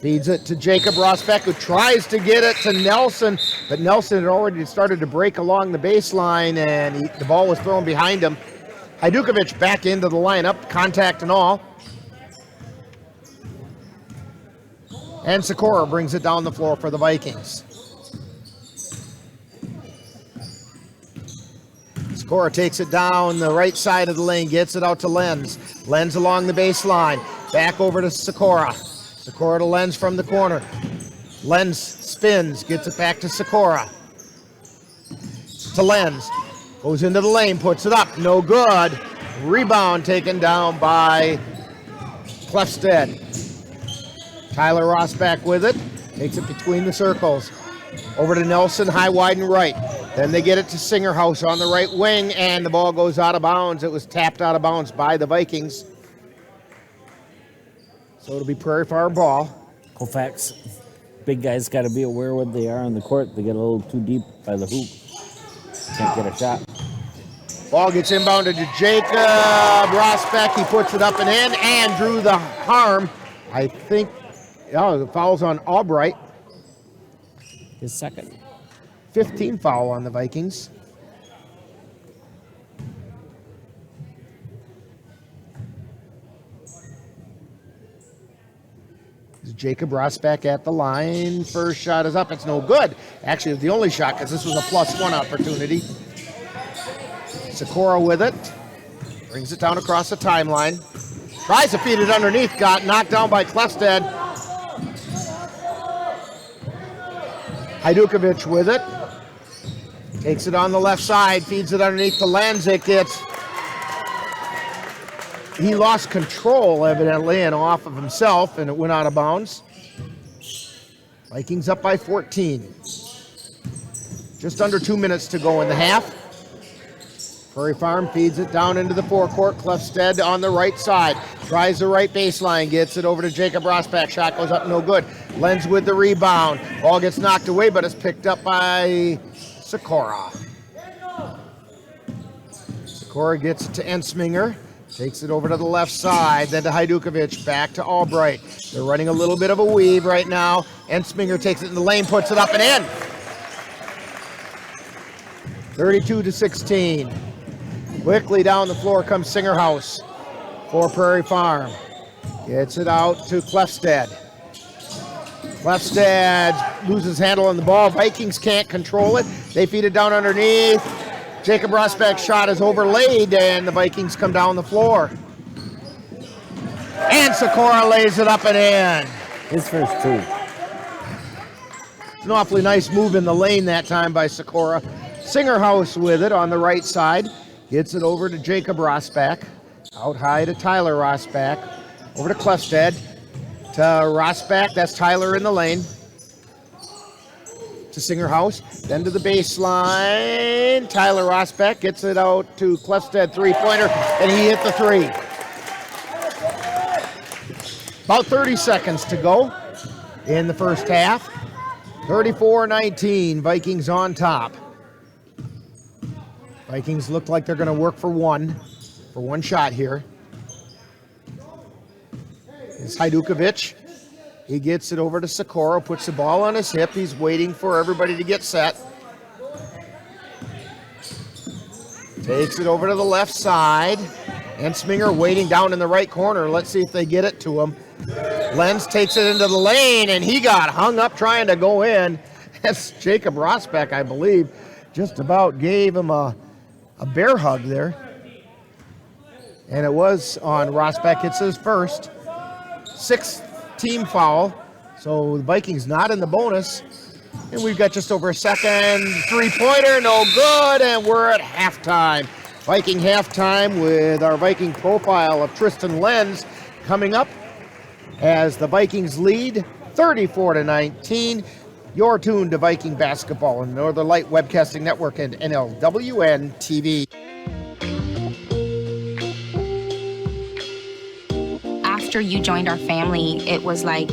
Feeds it to Jacob Rosbach, who tries to get it to Nelson, but Nelson had already started to break along the baseline, and the ball was thrown behind him. Hajdukovic back into the lineup, contact and all. And Sikora brings it down the floor for the Vikings. Sikora takes it down the right side of the lane, gets it out to Lenz. Lenz along the baseline, back over to Sikora. Sikora to Lenz from the corner. Lenz spins, gets it back to Sikora. To Lenz, goes into the lane, puts it up, no good. Rebound taken down by Clefstead. Tyler Rosbach with it, takes it between the circles. Over to Nelson, high, wide, and right. Then they get it to Singerhouse on the right wing, and the ball goes out of bounds. It was tapped out of bounds by the Vikings. So it'll be Prairie Farm ball. Colfax, big guys got to be aware what they are on the court. They get a little too deep by the hoop. Can't get a shot. Ball gets inbounded to Jacob Rosbach. He puts it up and in and drew the harm. I think, the foul's on Albright. His second. 15 foul on the Vikings. Jacob Rosbach at the line. First shot is up. It's no good. Actually, it's the only shot because this was a +1 opportunity. Sikora with it. Brings it down across the timeline. Tries to feed it underneath. Got knocked down by Clefstead. Hajdukovic with it. Takes it on the left side. Feeds it underneath to Lanzik. He lost control, evidently, and off of himself, and it went out of bounds. Vikings up by 14. Just under 2 minutes to go in the half. Prairie Farm feeds it down into the forecourt. Clefstead on the right side. Tries the right baseline. Gets it over to Jacob Rosbach. Shot goes up, no good. Lenz with the rebound. Ball gets knocked away, but it's picked up by Sikora. Sikora gets it to Ensminger. Takes it over to the left side, then to Hajdukovic, back to Albright. They're running a little bit of a weave right now. Ensminger takes it in the lane, puts it up and in. 32-16. Quickly down the floor comes Singerhouse for Prairie Farm. Gets it out to Clefstead. Clefstead loses handle on the ball. Vikings can't control it. They feed it down underneath. Jacob Rosbach's shot is overlaid, and the Vikings come down the floor. And Sikora lays it up and in. His first two. It's an awfully nice move in the lane that time by Sikora. Singerhouse with it on the right side. Gets it over to Jacob Rosbach. Out high to Tyler Rosbach. Over to Clefstead. To Rosbach, that's Tyler in the lane. To Singerhouse, then to the baseline. Tyler Rosbach gets it out to Clefstead, three-pointer, and he hit the three. About 30 seconds to go in the first half. 34-19, Vikings on top. Vikings look like they're going to work for one shot here. It's Hajdukovic. He gets it over to Sikora, puts the ball on his hip. He's waiting for everybody to get set. Takes it over to the left side. Ensminger waiting down in the right corner. Let's see if they get it to him. Lenz takes it into the lane, and he got hung up trying to go in. That's Jacob Rosbach, I believe. Just about gave him a bear hug there. And it was on Rosbach. It's his first. Sixth team foul. So the Vikings not in the bonus. And we've got just over a second. Three-pointer, no good. And we're at halftime. Viking halftime with our Viking profile of Tristan Lenz coming up as the Vikings lead 34-19. You're tuned to Viking basketball on Northern Light Webcasting Network and NLWN TV. After you joined our family, it was like,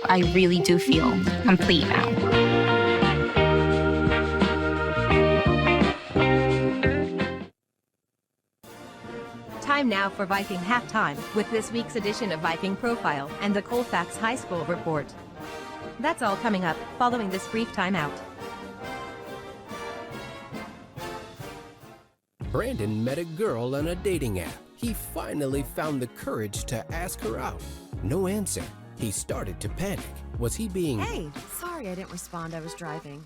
I really do feel complete now. Time now for Viking Halftime with this week's edition of Viking Profile and the Colfax High School Report. That's all coming up following this brief timeout. Brandon met a girl on a dating app. He finally found the courage to ask her out. No answer. He started to panic. Was he being... Hey, sorry I didn't respond. I was driving.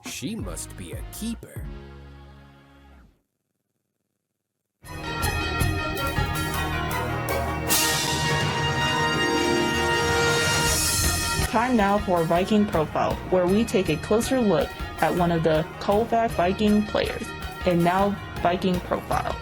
She must be a keeper. Time now for Viking Profile, where we take a closer look at one of the Colfax Viking players. And now, Viking Profile.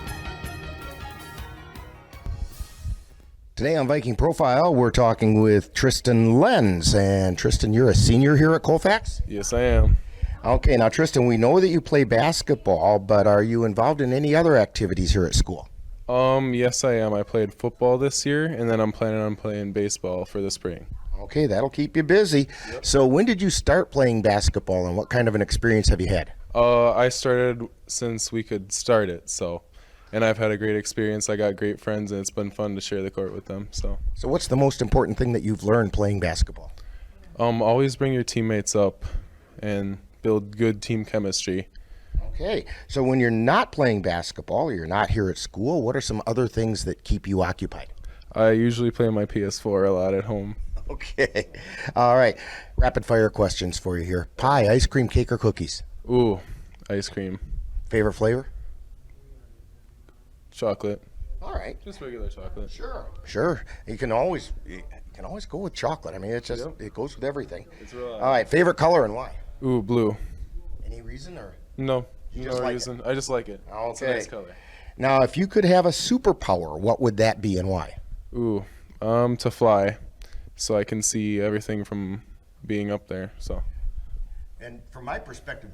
Today on Viking Profile, we're talking with Tristan Lenz. And Tristan, you're a senior here at Colfax? Yes, I am. Okay, now Tristan, we know that you play basketball, but are you involved in any other activities here at school? Yes, I am. I played football this year, and then I'm planning on playing baseball for the spring. Okay, that'll keep you busy. Yep. So when did you start playing basketball, and what kind of an experience have you had? I started since we could start it, and I've had a great experience. I got great friends, and it's been fun to share the court with them. So what's the most important thing that you've learned playing basketball? Always bring your teammates up and build good team chemistry. Okay, so when you're not playing basketball, or you're not here at school, what are some other things that keep you occupied? I usually play my PS4 a lot at home. Okay, all right. Rapid fire questions for you here. Pie, ice cream, cake, or cookies? Ooh, ice cream. Favorite flavor? Chocolate. All right. Just regular chocolate. Sure. You can always go with chocolate. I mean, it's just it goes with everything. It's real. All right. Favorite color and why? Ooh, blue. Any reason or? No. No like reason. I just like it. Okay. It's a nice color. Now, if you could have a superpower, what would that be and why? Ooh, to fly, so I can see everything from being up there. So. And from my perspective,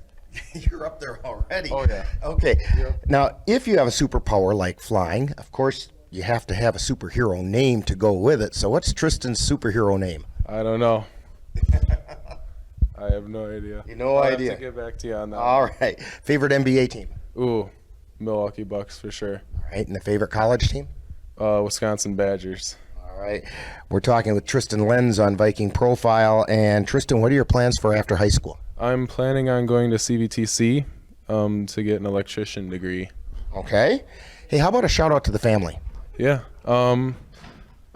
you're up there already. Oh yeah. Okay. Yep. Now, if you have a superpower like flying, of course, you have to have a superhero name to go with it. So, what's Tristan's superhero name? I don't know. I have no idea. No idea. I have to get back to you on that. All right. Favorite NBA team? Ooh, Milwaukee Bucks for sure. All right. And the favorite college team? Wisconsin Badgers. All right. We're talking with Tristan Lenz on Viking Profile. And Tristan, what are your plans for after high school? I'm planning on going to CVTC to get an electrician degree. Okay. Hey, how about a shout out to the family? Yeah. I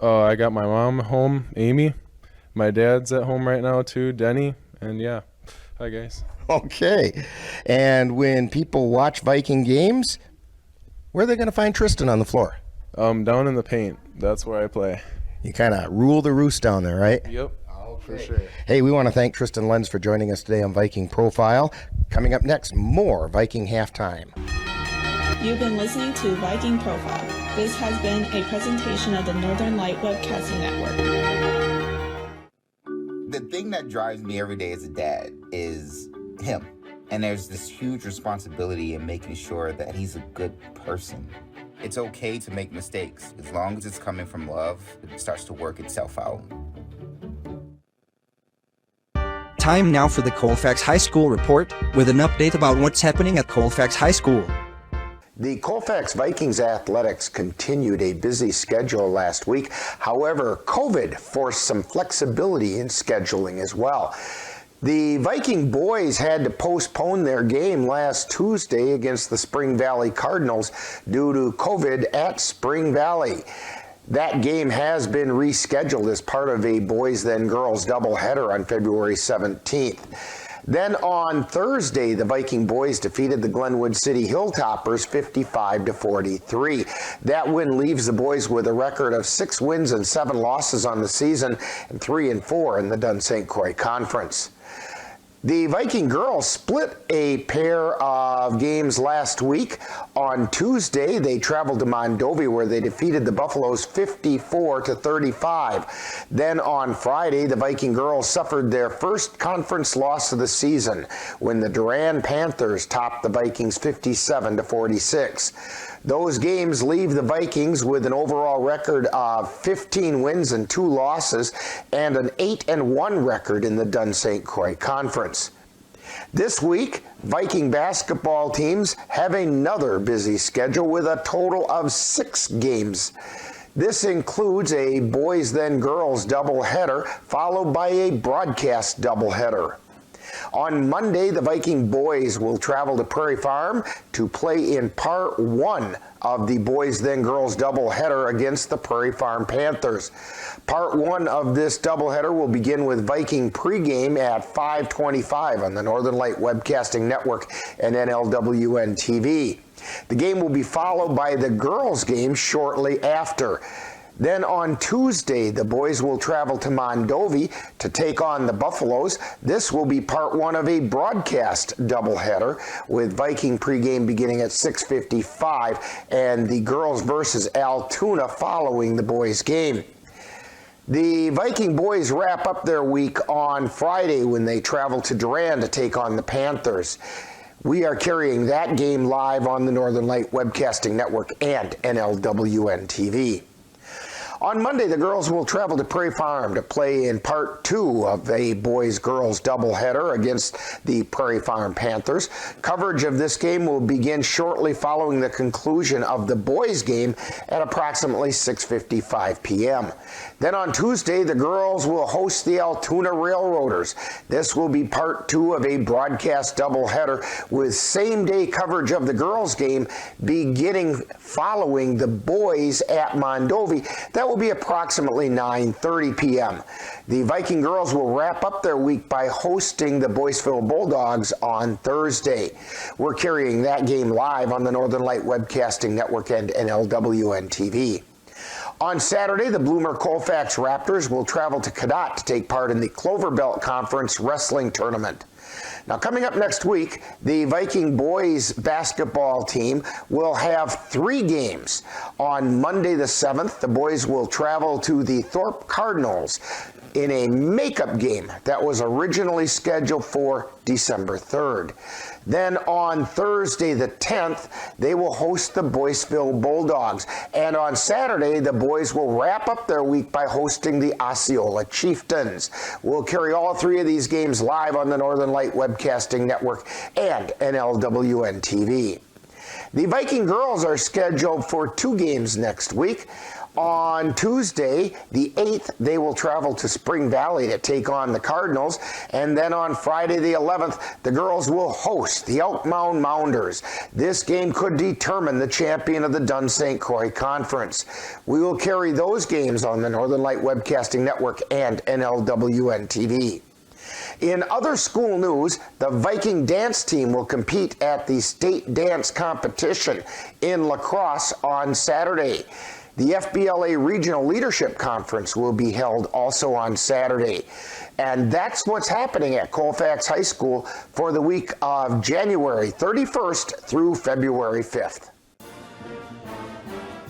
got my mom home, Amy. My dad's at home right now too, Denny. And yeah, hi guys. Okay. And when people watch Viking games, where are they going to find Tristan on the floor? Down in the paint. That's where I play. You kind of rule the roost down there, right? Yep. For sure. Hey, we want to thank Tristan Lenz for joining us today on Viking Profile. Coming up next, more Viking Halftime. You've been listening to Viking Profile. This has been a presentation of the Northern Light Webcasting Network. The thing that drives me every day as a dad is him. And there's this huge responsibility in making sure that he's a good person. It's okay to make mistakes. As long as it's coming from love, it starts to work itself out. Time now for the Colfax High School Report with an update about what's happening at Colfax High School. The Colfax Vikings athletics continued a busy schedule last week. However, COVID forced some flexibility in scheduling as well. The Viking boys had to postpone their game last Tuesday against the Spring Valley Cardinals due to COVID at Spring Valley. That game has been rescheduled as part of a boys then girls doubleheader on February 17th. Then on Thursday, the Viking boys defeated the Glenwood City Hilltoppers 55-43. That win leaves the boys with a record of 6 wins and 7 losses on the season and 3-4 in the Dun St. Croix Conference. The Viking girls split a pair of games last week. On Tuesday, they traveled to Mondovi where they defeated the Buffaloes 54-35. Then on Friday, the Viking girls suffered their first conference loss of the season when the Durand Panthers topped the Vikings 57-46. Those games leave the Vikings with an overall record of 15 wins and 2 losses and an 8-1 record in the Dun St. Croix Conference. This week, Viking basketball teams have another busy schedule with a total of 6 games. This includes a boys then girls doubleheader followed by a broadcast doubleheader. On Monday, the Viking boys will travel to Prairie Farm to play in part 1 of the boys then girls doubleheader against the Prairie Farm Panthers. Part 1 of this doubleheader will begin with Viking pregame at 5:25 on the Northern Light Webcasting Network and NLWN TV. The game will be followed by the girls game shortly after. Then on Tuesday, the boys will travel to Mondovi to take on the Buffaloes. This will be part one of a broadcast doubleheader with Viking pregame beginning at 6:55 and the girls versus Altoona following the boys' game. The Viking boys wrap up their week on Friday when they travel to Durand to take on the Panthers. We are carrying that game live on the Northern Light Webcasting Network and NLWN TV. On Monday, the girls will travel to Prairie Farm to play in part two of a boys-girls doubleheader against the Prairie Farm Panthers. Coverage of this game will begin shortly following the conclusion of the boys' game at approximately 6:55 p.m. Then on Tuesday, the girls will host the Altoona Railroaders. This will be part two of a broadcast doubleheader with same-day coverage of the girls' game beginning following the boys at Mondovi. That will be approximately 9:30 p.m. The Viking girls will wrap up their week by hosting the Boyceville Bulldogs on Thursday. We're carrying that game live on the Northern Light Webcasting Network and NLWN TV. On Saturday, the Bloomer Colfax Raptors will travel to Cadott to take part in the Clover Belt Conference Wrestling Tournament. Now, coming up next week, the Viking boys basketball team will have 3 games. On Monday the 7th, the boys will travel to the Thorpe Cardinals in a makeup game that was originally scheduled for December 3rd. Then on Thursday the 10th, they will host the Boyceville Bulldogs. And on Saturday, the boys will wrap up their week by hosting the Osceola Chieftains. We'll carry all 3 of these games live on the Northern Light Webcasting Network and NLWN TV. The Viking girls are scheduled for 2 games next week. On Tuesday, the 8th, they will travel to Spring Valley to take on the Cardinals. And then on Friday the 11th, the girls will host the Elk Mound Mounders. This game could determine the champion of the Dunn St. Croix Conference. We will carry those games on the Northern Light Webcasting Network and NLWN TV. In other school news, the Viking dance team will compete at the state dance competition in La Crosse on Saturday. The FBLA Regional Leadership Conference will be held also on Saturday. And that's what's happening at Colfax High School for the week of January 31st through February 5th.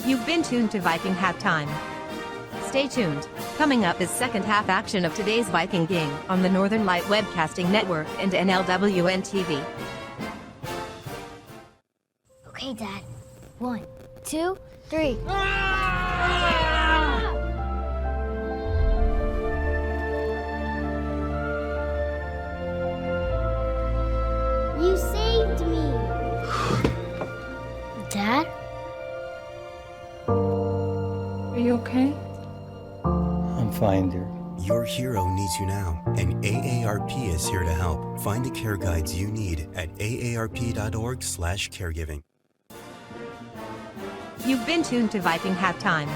You've been tuned to Viking Halftime. Stay tuned. Coming up is second half action of today's Viking game on the Northern Light Webcasting Network and NLWN TV. Okay, Dad. 1, 2, 3. You saved me. Dad? Are you okay? I'm fine, dear. Your hero needs you now, and AARP is here to help. Find the care guides you need at aarp.org/caregiving. You've been tuned to Viking Halftime.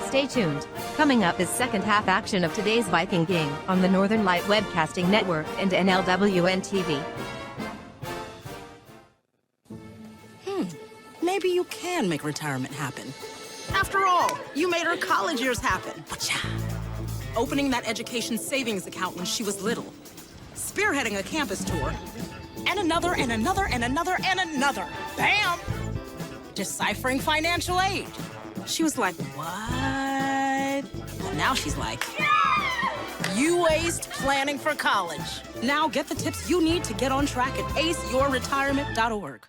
Stay tuned. Coming up is second half action of today's Viking game on the Northern Light Webcasting Network and NLWN TV. Maybe you can make retirement happen. After all, you made her college years happen. Opening that education savings account when she was little. Spearheading a campus tour. And another, and another, and another, and another. Bam! Deciphering financial aid. She was like, what? Well, now she's like, you aced planning for college. Now get the tips you need to get on track at aceyourretirement.org.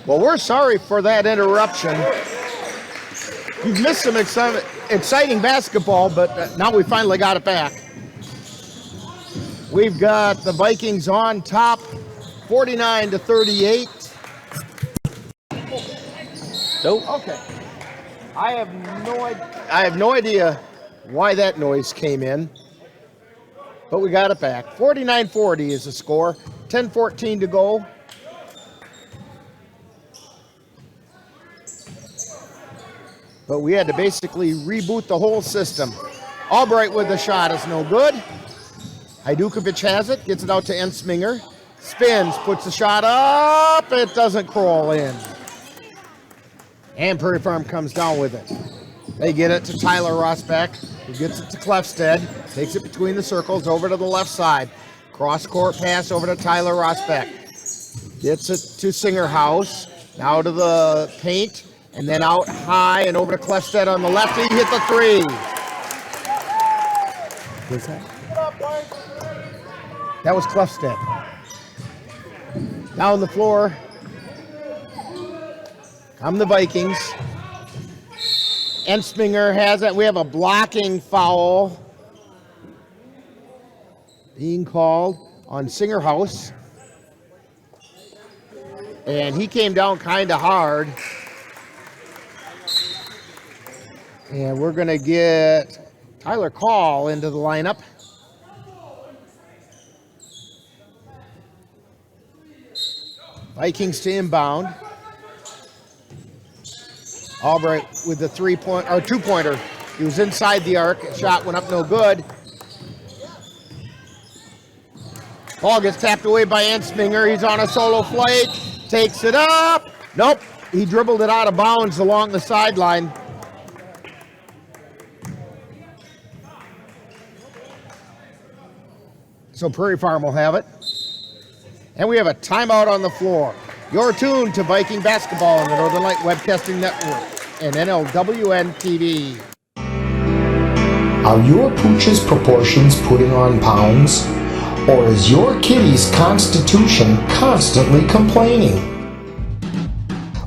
Well, we're sorry for that interruption. You've missed some exciting basketball, but now we finally got it back. We've got the Vikings on top, 49-38. Nope. Okay. I have no idea why that noise came in, but we got it back. 49-40 is the score. 10:14 to go. But we had to basically reboot the whole system. Albright with the shot is no good. Hajdukovic has it, gets it out to Ensminger. Spins, puts the shot up, it doesn't crawl in. And Prairie Farm comes down with it. They get it to Tyler Rosbeck, who gets it to Clefstead, takes it between the circles over to the left side. Cross-court pass over to Tyler Rosbeck. Gets it to Singerhouse, now to the paint, and then out high and over to Clefstead on the left. He hit the three. What's that? That was Clefstead. Down the floor come the Vikings. Ensminger has it. We have a blocking foul being called on Singerhouse. And he came down kind of hard. And we're going to get Tyler Call into the lineup. Vikings to inbound. Albright with the two-pointer. He was inside the arc. Shot went up no good. Ball gets tapped away by Ensminger. He's on a solo flight. Takes it up. Nope. He dribbled it out of bounds along the sideline. So Prairie Farm will have it. And we have a timeout on the floor. You're tuned to Viking basketball on the Northern Light Webcasting Network and NLWN TV. Are your pooch's proportions putting on pounds? Or is your kitty's constitution constantly complaining?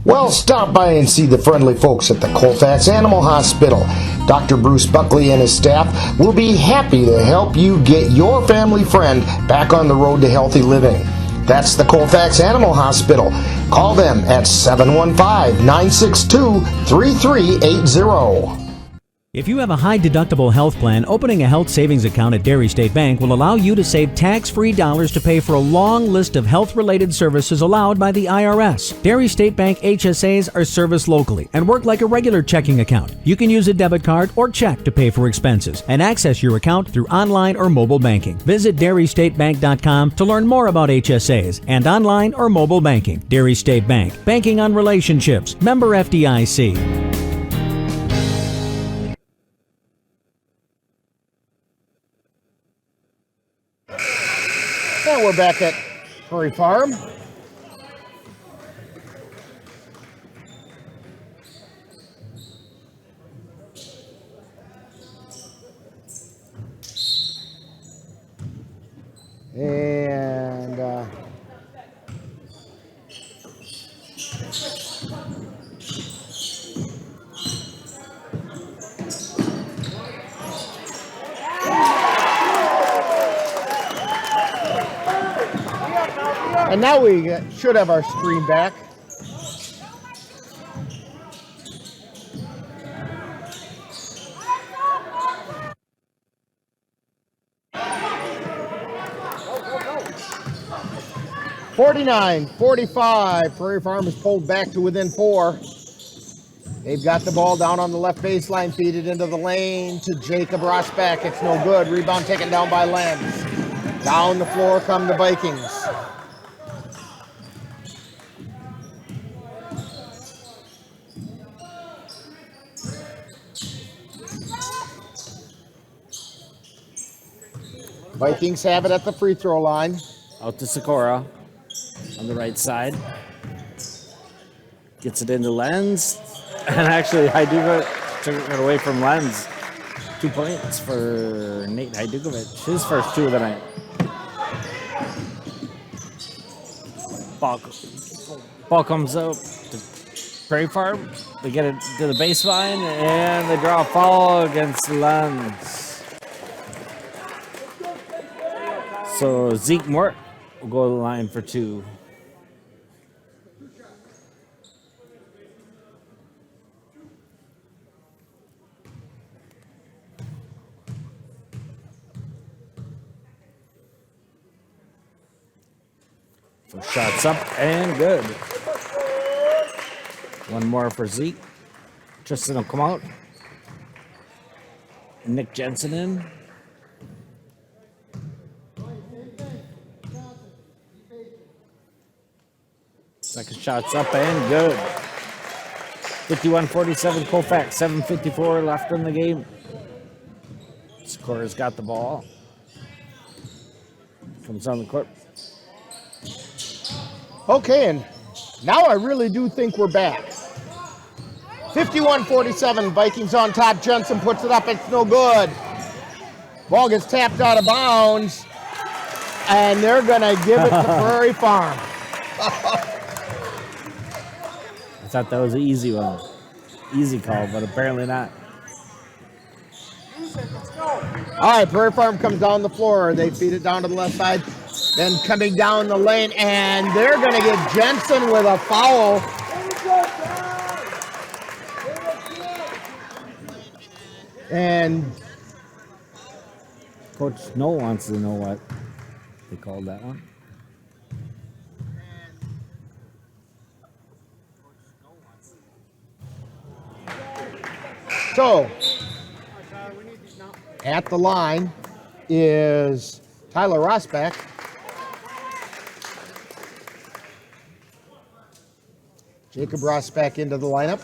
Well, stop by and see the friendly folks at the Colfax Animal Hospital. Dr. Bruce Buckley and his staff will be happy to help you get your family friend back on the road to healthy living. That's the Colfax Animal Hospital. Call them at 715-962-3380. If you have a high-deductible health plan, opening a health savings account at Dairy State Bank will allow you to save tax-free dollars to pay for a long list of health-related services allowed by the IRS. Dairy State Bank HSAs are serviced locally and work like a regular checking account. You can use a debit card or check to pay for expenses and access your account through online or mobile banking. Visit DairyStateBank.com to learn more about HSAs and online or mobile banking. Dairy State Bank, banking on relationships. Member FDIC. And we're back at Prairie Farm. And now we should have our stream back. (49-45). Prairie Farm is pulled back to within 4. They've got the ball down on the left baseline, feed it into the lane to Jacob Rosbeck. It's no good. Rebound taken down by Lenz. Down the floor come the Vikings. Vikings have it at the free throw line. Out to Sikora on the right side. Gets it into Lenz. And actually, Hajdukovic took it away from Lenz. 2 points for Nate Hajdukovic. His first 2 of the night. Ball Ball comes up to Prairie Farm. They get it to the baseline, and they draw a foul against Lens. So Zeke Mort will go to the line for 2. First shot's up and good. One more for Zeke. Tristan will come out. Nick Jensen in. Second shot's up and good. 51-47 Colfax, 7:54 left in the game. Scorer's got the ball. Comes on the court. Okay, and now I really do think we're back. 51-47, Vikings on top. Jensen puts it up, it's no good. Ball gets tapped out of bounds, and they're gonna give it to Prairie Farm. I thought that was an easy one. Easy call, but apparently not. All right, Prairie Farm comes down the floor. They feed it down to the left side. Then coming down the lane, and they're going to get Jensen with a foul. And Coach Snow wants to know what they called that one. so, at the line is Tyler Rosbach. Jacob Rosbach into the lineup.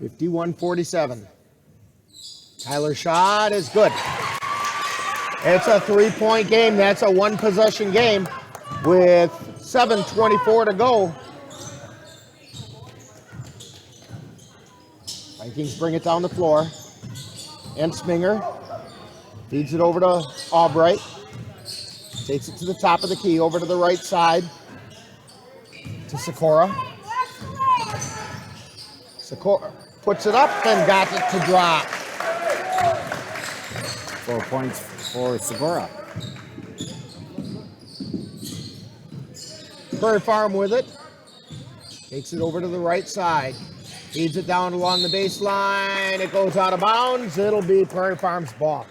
51-47. Tyler's shot is good. It's a 3-point game. That's a one-possession game with 7:24 to go. Vikings bring it down the floor. And Sminger feeds it over to Albright. Takes it to the top of the key, over to the right side to Sikora. Sikora puts it up and got it to drop. 4 points for Sikora. Prairie Farm with it. Takes it over to the right side. Feeds it down along the baseline. It goes out of bounds. It'll be Prairie Farm's ball.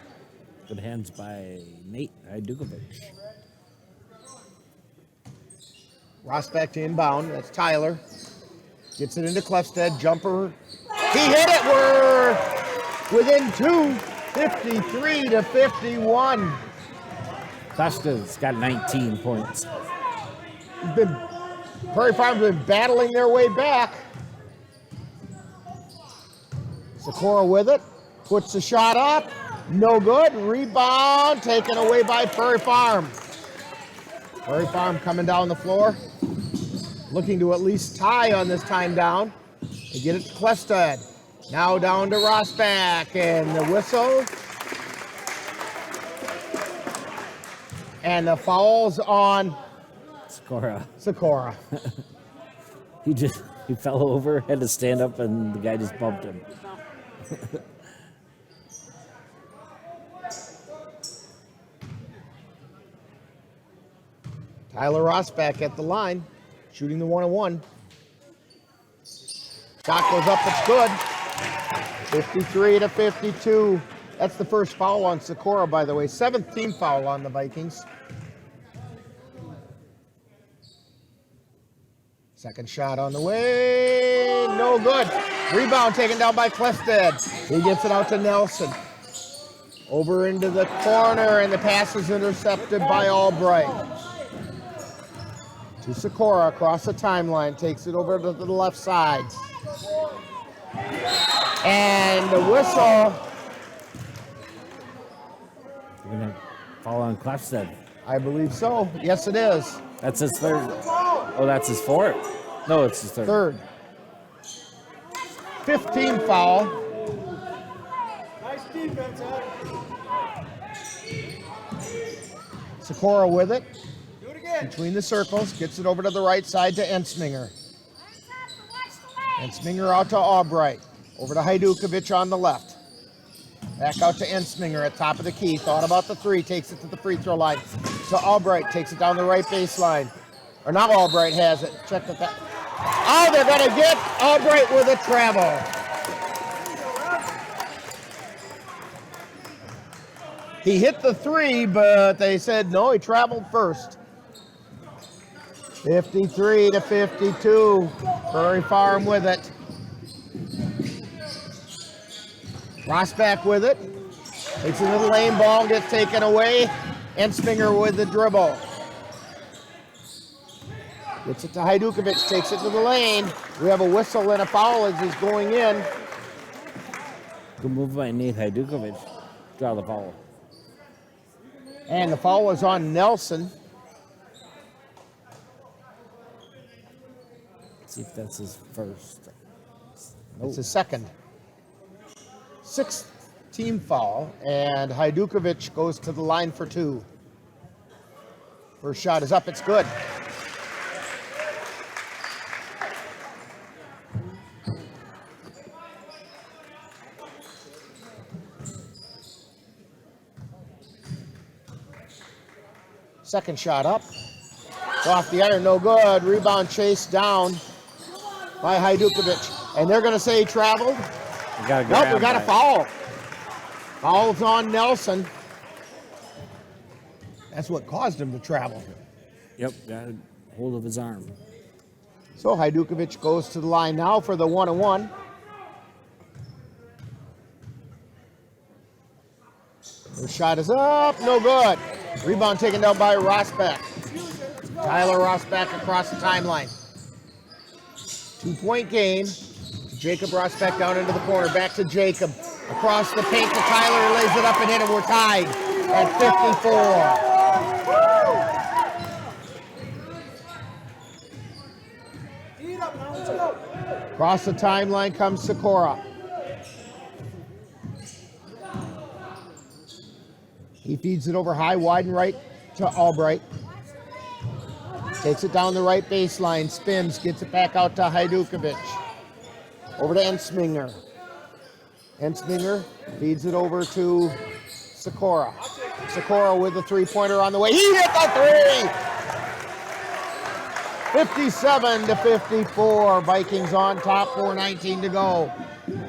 Good hands by Nate Idukovic. Rosbach to inbound. That's Tyler. Gets it into Clefstead. Jumper. He hit it. We're within 2. 53-51. Clefstead's got 19 points. Prairie Farm's been battling their way back. Sikora with it. Puts the shot up. No good. Rebound taken away by Prairie Farm. Prairie Farm coming down the floor. Looking to at least tie on this time down. They get it to Clefstead. Now down to Rosbach. And the whistle. And the foul's on Sikora. He fell over, had to stand up, and the guy just bumped him. Tyler Rosbach at the line, shooting the 1-on-1. Shot goes up, it's good. 53-52. That's the first foul on Sikora, by the way. 7th team foul on the Vikings. Second shot on the way, no good. Rebound taken down by Clefstead. He gets it out to Nelson. Over into the corner, and the pass is intercepted by Albright. To Sikora across the timeline, takes it over to the left side. And the whistle. You're going to fall on Clefstead. I believe so. Yes, it is. That's his third. Oh, that's his fourth? No, it's his third. 15 foul. Nice defense, Ed. Sikora with it. Do it again. between the circles, gets it over to the right side to Ensminger. Ensminger out to Albright. Over to Hajdukovic on the left. Back out to Ensminger at top of the key. Thought about the three, takes it to the free throw line. To Albright, takes it down the right baseline. Or not Albright has it. Check that. Oh, they're going to get Albright with a travel. He hit the three, but they said no, he traveled first. 53 to 52. Prairie Farm with it. Rosbach with it. Takes it to the lane, ball gets taken away. Ensminger with the dribble. Gets it to Hajdukovic, takes it to the lane. We have a whistle and a foul as he's going in. Good move by Nate Hajdukovic. Draw the foul. And the foul is on Nelson. Let's see if that's his first. It's his second. Sixth team foul, and Hajdukovic goes to the line for two. First shot is up, it's good. Second shot up. Off the iron, no good. Rebound chased down by Hajdukovic. And they're going to say he traveled. Nope, we got a foul. Foul's on Nelson. That's what caused him to travel. Yep, got a hold of his arm. So Hajdukovic goes to the line now for the 1-1. The shot is up, no good. Rebound taken down by Rosbach. Tyler Rosbach across the timeline. 2-point game. Jacob Rosbach down into the corner. Back to Jacob. Across the paint to Tyler. He lays it up and in, and we're tied at 54. Across the timeline comes Sikora. He feeds it over high, wide and right to Albright. Takes it down the right baseline, spins, gets it back out to Hajdukovic. Over to Ensminger. Ensminger feeds it over to Sikora. Sikora with the three-pointer on the way. He hit the three! 57 to 54. Vikings on top, 4:19 to go.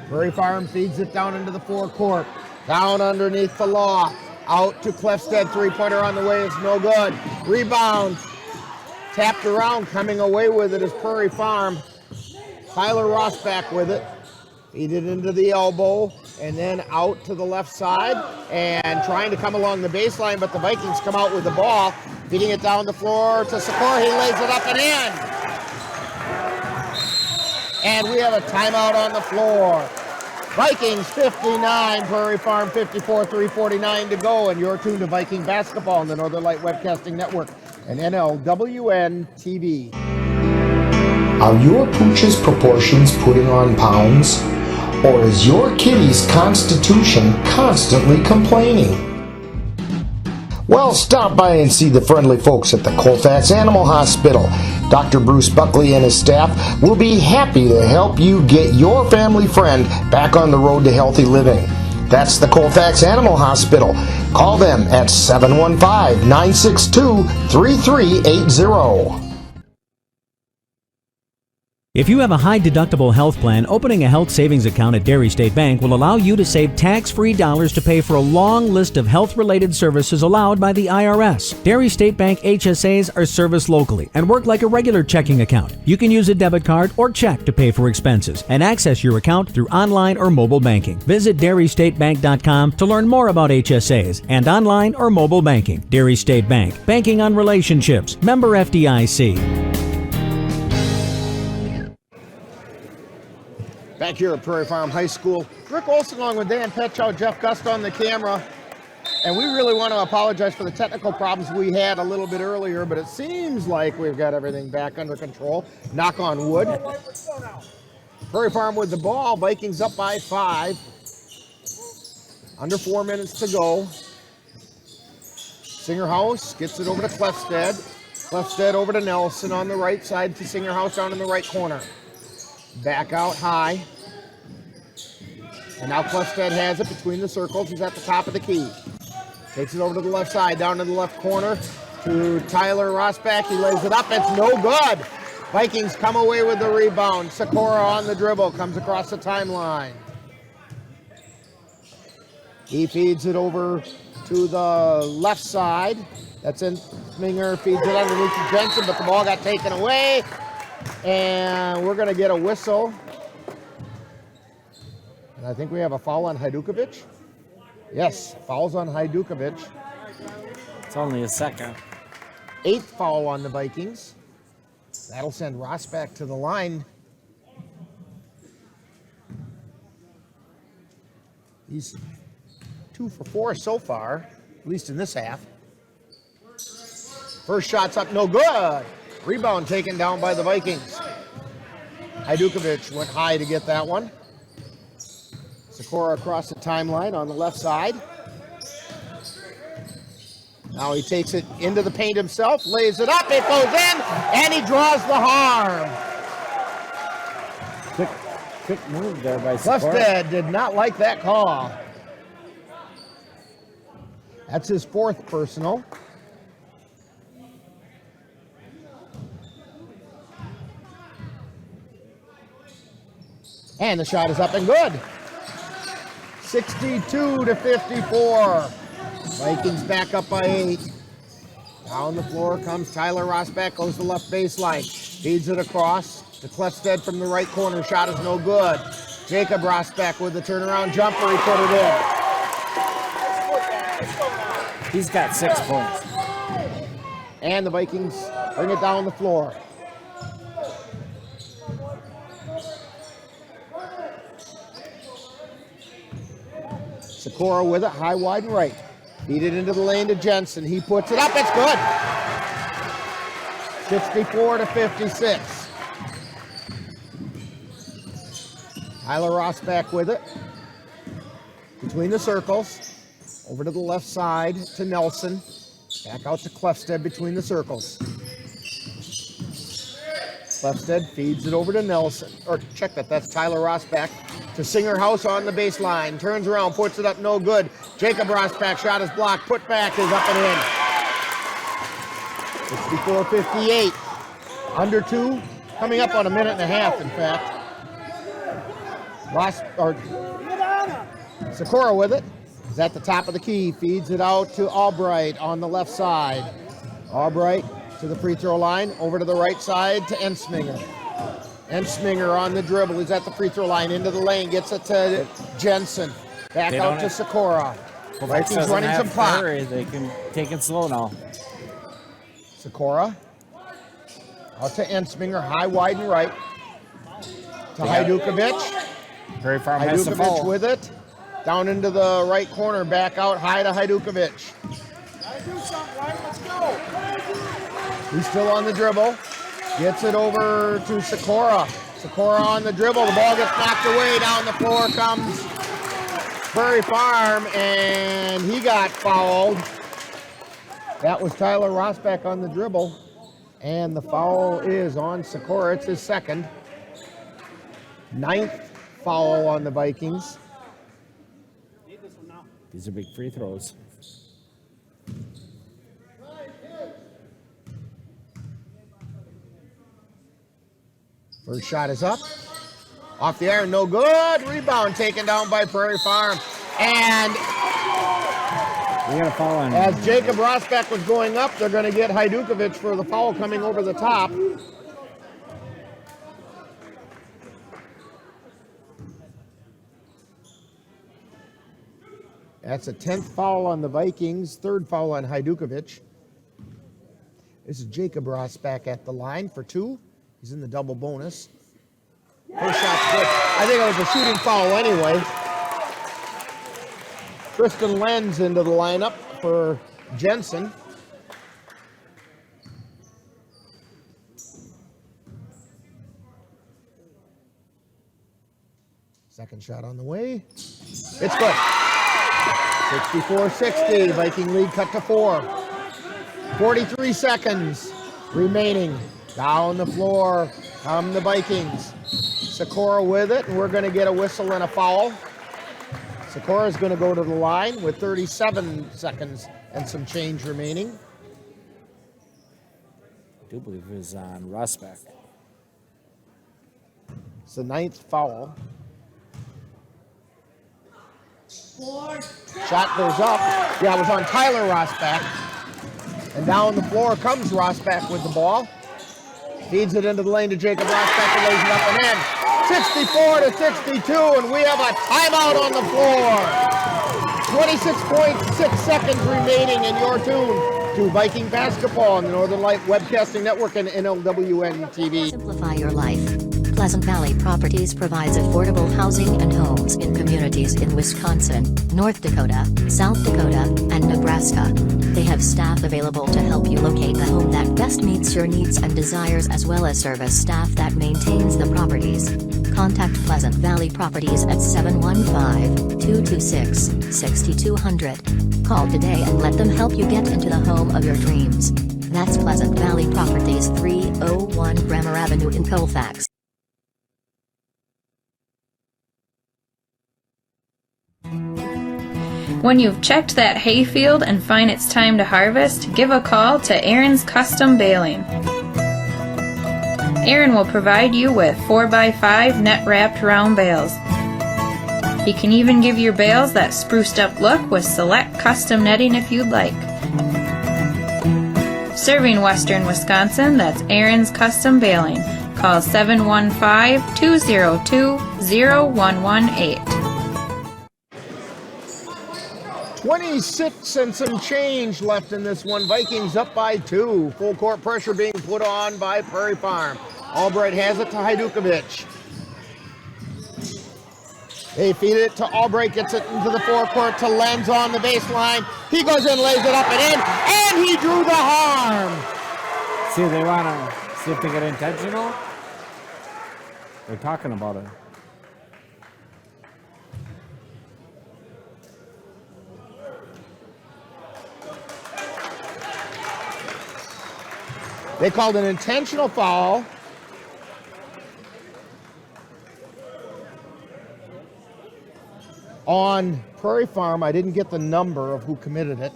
Prairie Farm feeds it down into the forecourt. Down underneath the loft. Out to Clefstead, three-pointer on the way is no good. Rebound, tapped around, coming away with it is Prairie Farm. Tyler Rosbach with it. Feed it into the elbow and then out to the left side and trying to come along the baseline, but the Vikings come out with the ball, feeding it down the floor to Sikora. He lays it up and in. And we have a timeout on the floor. Vikings 59, Prairie Farm 54, 3:49 to go, and you're tuned to Viking basketball on the Northern Light Webcasting Network and NLWN TV. Are your pooch's proportions putting on pounds? Or is your kitty's constitution constantly complaining? Well, stop by and see the friendly folks at the Colfax Animal Hospital. Dr. Bruce Buckley and his staff will be happy to help you get your family friend back on the road to healthy living. That's the Colfax Animal Hospital. Call them at 715-962-3380. If you have a high-deductible health plan, opening a health savings account at Dairy State Bank will allow you to save tax-free dollars to pay for a long list of health-related services allowed by the IRS. Dairy State Bank HSAs are serviced locally and work like a regular checking account. You can use a debit card or check to pay for expenses and access your account through online or mobile banking. Visit DairyStateBank.com to learn more about HSAs and online or mobile banking. Dairy State Bank, banking on relationships. Member FDIC. Back here at Prairie Farm High School, Rick Olson along with Dan Petchow, Jeff Gust on the camera. And we really want to apologize for the technical problems we had a little bit earlier, but it seems like we've got everything back under control. Knock on wood. Prairie Farm with the ball. Vikings up by 5. Under 4 minutes to go. Singerhouse gets it over to Clefstead. Clefstead over to Nelson on the right side to Singerhouse down in the right corner. Back out high. And now Clefstead has it between the circles. He's at the top of the key. Takes it over to the left side, down to the left corner to Tyler Rosbach. He lays it up. It's no good. Vikings come away with the rebound. Sikora on the dribble, comes across the timeline. He feeds it over to the left side. That's in Sminger, feeds it underneath to Jensen, but the ball got taken away. And we're going to get a whistle. And I think we have a foul on Hajdukovic. Yes, fouls on Hajdukovic. It's only a second. 8th foul on the Vikings. That'll send Rosbach to the line. He's 2 for 4 so far, at least in this half. First shot's up, no good. Rebound taken down by the Vikings. Hajdukovic went high to get that one. Sikora across the timeline on the left side. Now he takes it into the paint himself, lays it up, it goes in, and he draws the harm. Quick move there by Sikora. Clefstead did not like that call. That's his 4th personal. And the shot is up and good. 62-54. Vikings back up by 8. Down the floor comes Tyler Rosbach, goes to the left baseline. Feeds it across to Clefstead from the right corner. Shot is no good. Jacob Rosbach with the turnaround jumper. He put it in. He's got 6 points. And the Vikings bring it down the floor. Sikora with it, high, wide, and right. Feed it into the lane to Jensen. He puts it up. It's good. 64-56. Tyler Rosbach with it. Between the circles. Over to the left side to Nelson. Back out to Clefstead between the circles. Clefstead feeds it over to Nelson. Or check that, that's Tyler Rosbach. To Singerhouse on the baseline. Turns around, puts it up, no good. Jacob Rosbach shot is blocked. Put back is up and in. 64-58. Under 2. Coming up on a minute and a half, in fact. Sikora with it. Is at the top of the key. Feeds it out to Albright on the left side. Albright to the free throw line. Over to the right side to Ensminger. Ensminger on the dribble. He's at the free throw line. Into the lane. Gets it to Jensen. Back out to Sikora. Vikings running some clock. They can take it slow now. Sikora. Out to Ensminger. High, wide, and right. To Hajdukovic. Prairie Farm has the Hajdukovic ball. with it. Down into the right corner. Back out high to Hajdukovic. He's still on the dribble. Gets it over to Sikora. Sikora on the dribble. The ball gets knocked away. Down the floor comes Prairie Farm, and he got fouled. That was Tyler Rosbach on the dribble, and the foul is on Sikora. It's his 2nd. 9th foul on the Vikings. These are big free throws. First shot is up. Off the iron, no good. Rebound taken down by Prairie Farm. And we got a foul on as Jacob Rosbach was going up, they're going to get Hajdukovic for the foul coming over the top. That's a 10th foul on the Vikings, 3rd foul on Hajdukovic. This is Jacob Rosbach at the line for 2. He's in the double bonus. First shot's good. I think it was a shooting foul anyway. Tristan Lenz into the lineup for Jensen. Second shot on the way. It's good. 64-60. Viking lead cut to 4. 43 seconds. remaining. Down the floor come the Vikings. Sikora with it, and we're going to get a whistle and a foul. Sikora's going to go to the line with 37 seconds and some change remaining. I do believe it was on Rosbeck. It's the 9th foul. Shot goes up. Yeah, it was on Tyler Rosbeck. And down the floor comes Rosbeck with the ball. Feeds it into the lane to Jacob Rosbeck and lays it up and in. 64-62, and we have a timeout on the floor. 26.6 seconds remaining, and you're tuned to Viking basketball on the Northern Light Webcasting Network and NLWN TV. Simplify your life. Pleasant Valley Properties provides affordable housing and homes in communities in Wisconsin, North Dakota, South Dakota, and Nebraska. They have staff available to help you locate the home that best meets your needs and desires, as well as service staff that maintains the properties. Contact Pleasant Valley Properties at 715-226-6200. Call today and let them help you get into the home of your dreams. That's Pleasant Valley Properties, 301 Bremer Avenue in Colfax. When you've checked that hayfield and find it's time to harvest, give a call to Aaron's Custom Baling. Aaron will provide you with 4x5 net-wrapped round bales. He can even give your bales that spruced up look with select custom netting if you'd like. Serving Western Wisconsin, that's Aaron's Custom Baling. Call 715-202-0118. 26 and some change left in this one. Vikings up by 2. Full court pressure being put on by Prairie Farm. Albright has it to Hajdukovic. They feed it to Albright, gets it into the forecourt to Lenz on the baseline. He goes in, lays it up and in, and he drew the harm. See, they want to see if they get intentional. They're talking about it. They called an intentional foul. On Prairie Farm. I didn't get the number of who committed it.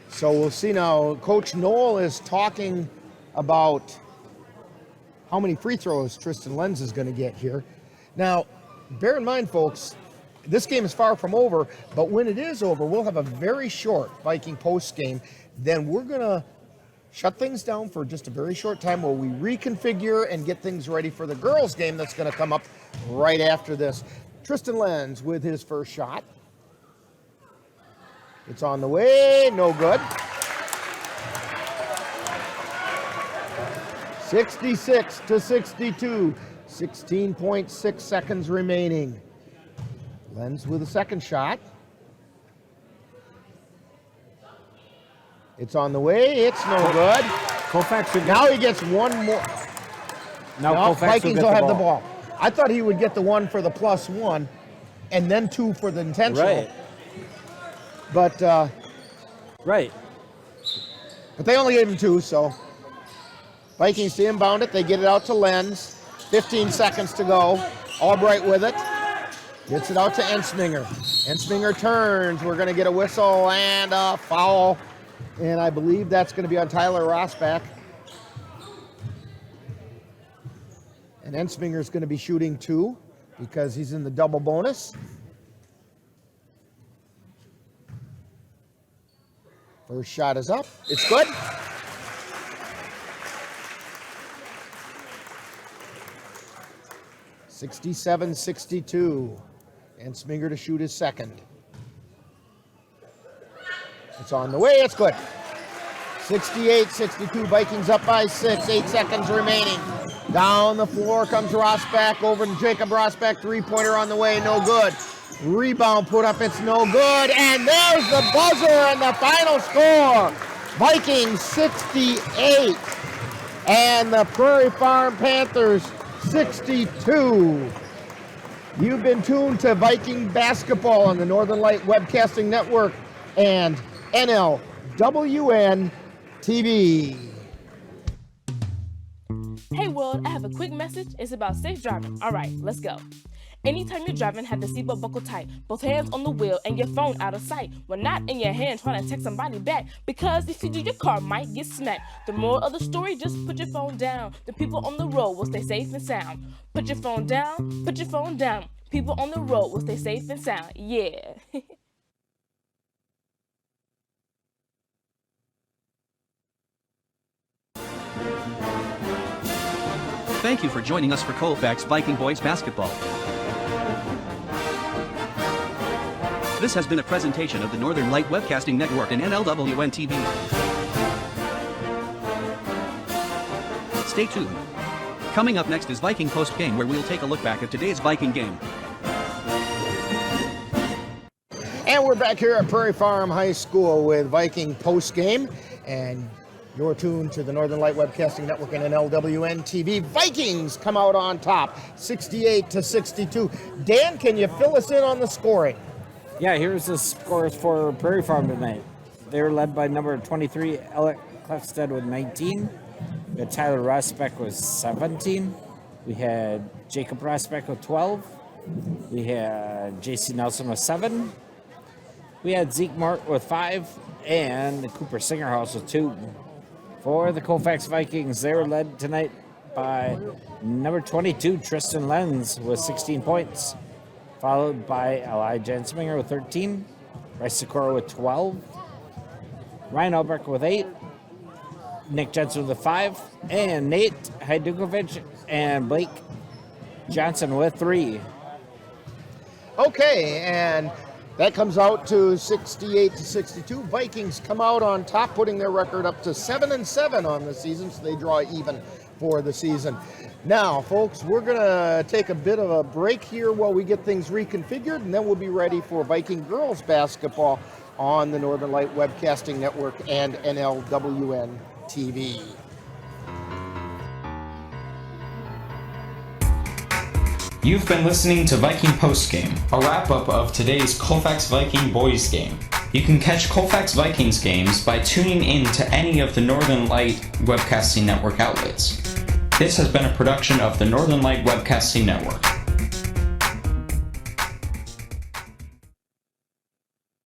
So we'll see now. Coach Knoll is talking about how many free throws Tristan Lenz is going to get here. Now, bear in mind, folks, this game is far from over, but when it is over, we'll have a very short Viking post game. Then we're going to shut things down for just a very short time while we reconfigure and get things ready for the girls' game that's going to come up right after this. Tristan Lenz with his first shot. It's on the way, no good. 66-62, 16.6 seconds remaining. Lenz with a second shot. It's on the way. It's no good. Colfax should now he gets one more. Now no, Vikings will have the ball. ball. I thought he would get the one for the +1 and then 2 for the intentional. Right. But right. But they only gave him 2, so Vikings to inbound it. They get it out to Lenz. 15 seconds to go. Albright with it. Gets it out to Ensminger. Ensminger turns. We're going to get a whistle and a foul. And I believe that's going to be on Tyler Rosbeck. And Ensminger is going to be shooting 2 because he's in the double bonus. First shot is up. It's good. (67-62). Ensminger to shoot his second. It's on the way. It's good. 68-62. Vikings up by 6. 8 seconds remaining. Down the floor comes Rosbeck over to Jacob Rosbeck. Three-pointer on the way. No good. Rebound put up. It's no good. And there's the buzzer and the final score. Vikings 68 and the Prairie Farm Panthers 62. You've been tuned to Viking basketball on the Northern Light Webcasting Network and NLWN TV. Hey world, I have a quick message. It's about safe driving. All right, let's go. Anytime you're driving, have the seatbelt buckled tight, both hands on the wheel and your phone out of sight. When not in your hand trying to text somebody back, because if you do, your car might get smacked. The moral of the story, just put your phone down. The people on the road will stay safe and sound. Put your phone down, put your phone down. People on the road will stay safe and sound. Yeah. Thank you for joining us for Colfax Viking Boys Basketball. This has been a presentation of the Northern Light Webcasting Network and NLWN TV. Stay tuned. Coming up next is Viking Post Game, where we'll take a look back at today's Viking game. And we're back here at Prairie Farm High School with Viking Post Game, and you're tuned to the Northern Light Webcasting Network and NLWN TV. Vikings come out on top, 68-62. Dan, can you fill us in on the scoring? Yeah, here's the scores for Prairie Farm tonight. They were led by number 23, Alec Clefstead with 19. We had Tyler Rosbeck with 17. We had Jacob Rosbeck with 12. We had JC Nelson with 7. We had Zeke Mart with 5. And Cooper Singerhouse with 2. For the Colfax Vikings, they were led tonight by number 22, Tristan Lenz with 16 points. Followed by Eli Jensminger with 13. Bryce Sikora with 12. Ryan Albrecht with 8. Nick Jensen with 5. And Nate Hajdukovic and Blake Johnson with 3. Okay, and that comes out to 68-62. Vikings come out on top, putting their record up to 7-7 on the season, so they draw even for the season. Now, folks, we're going to take a bit of a break here while we get things reconfigured, and then we'll be ready for Viking girls basketball on the Northern Light Webcasting Network and NLWN TV. You've been listening to Viking Postgame, a wrap-up of today's Colfax Viking boys game. You can catch Colfax Vikings games by tuning in to any of the Northern Light Webcasting Network outlets. This has been a production of the Northern Light Webcasting Network.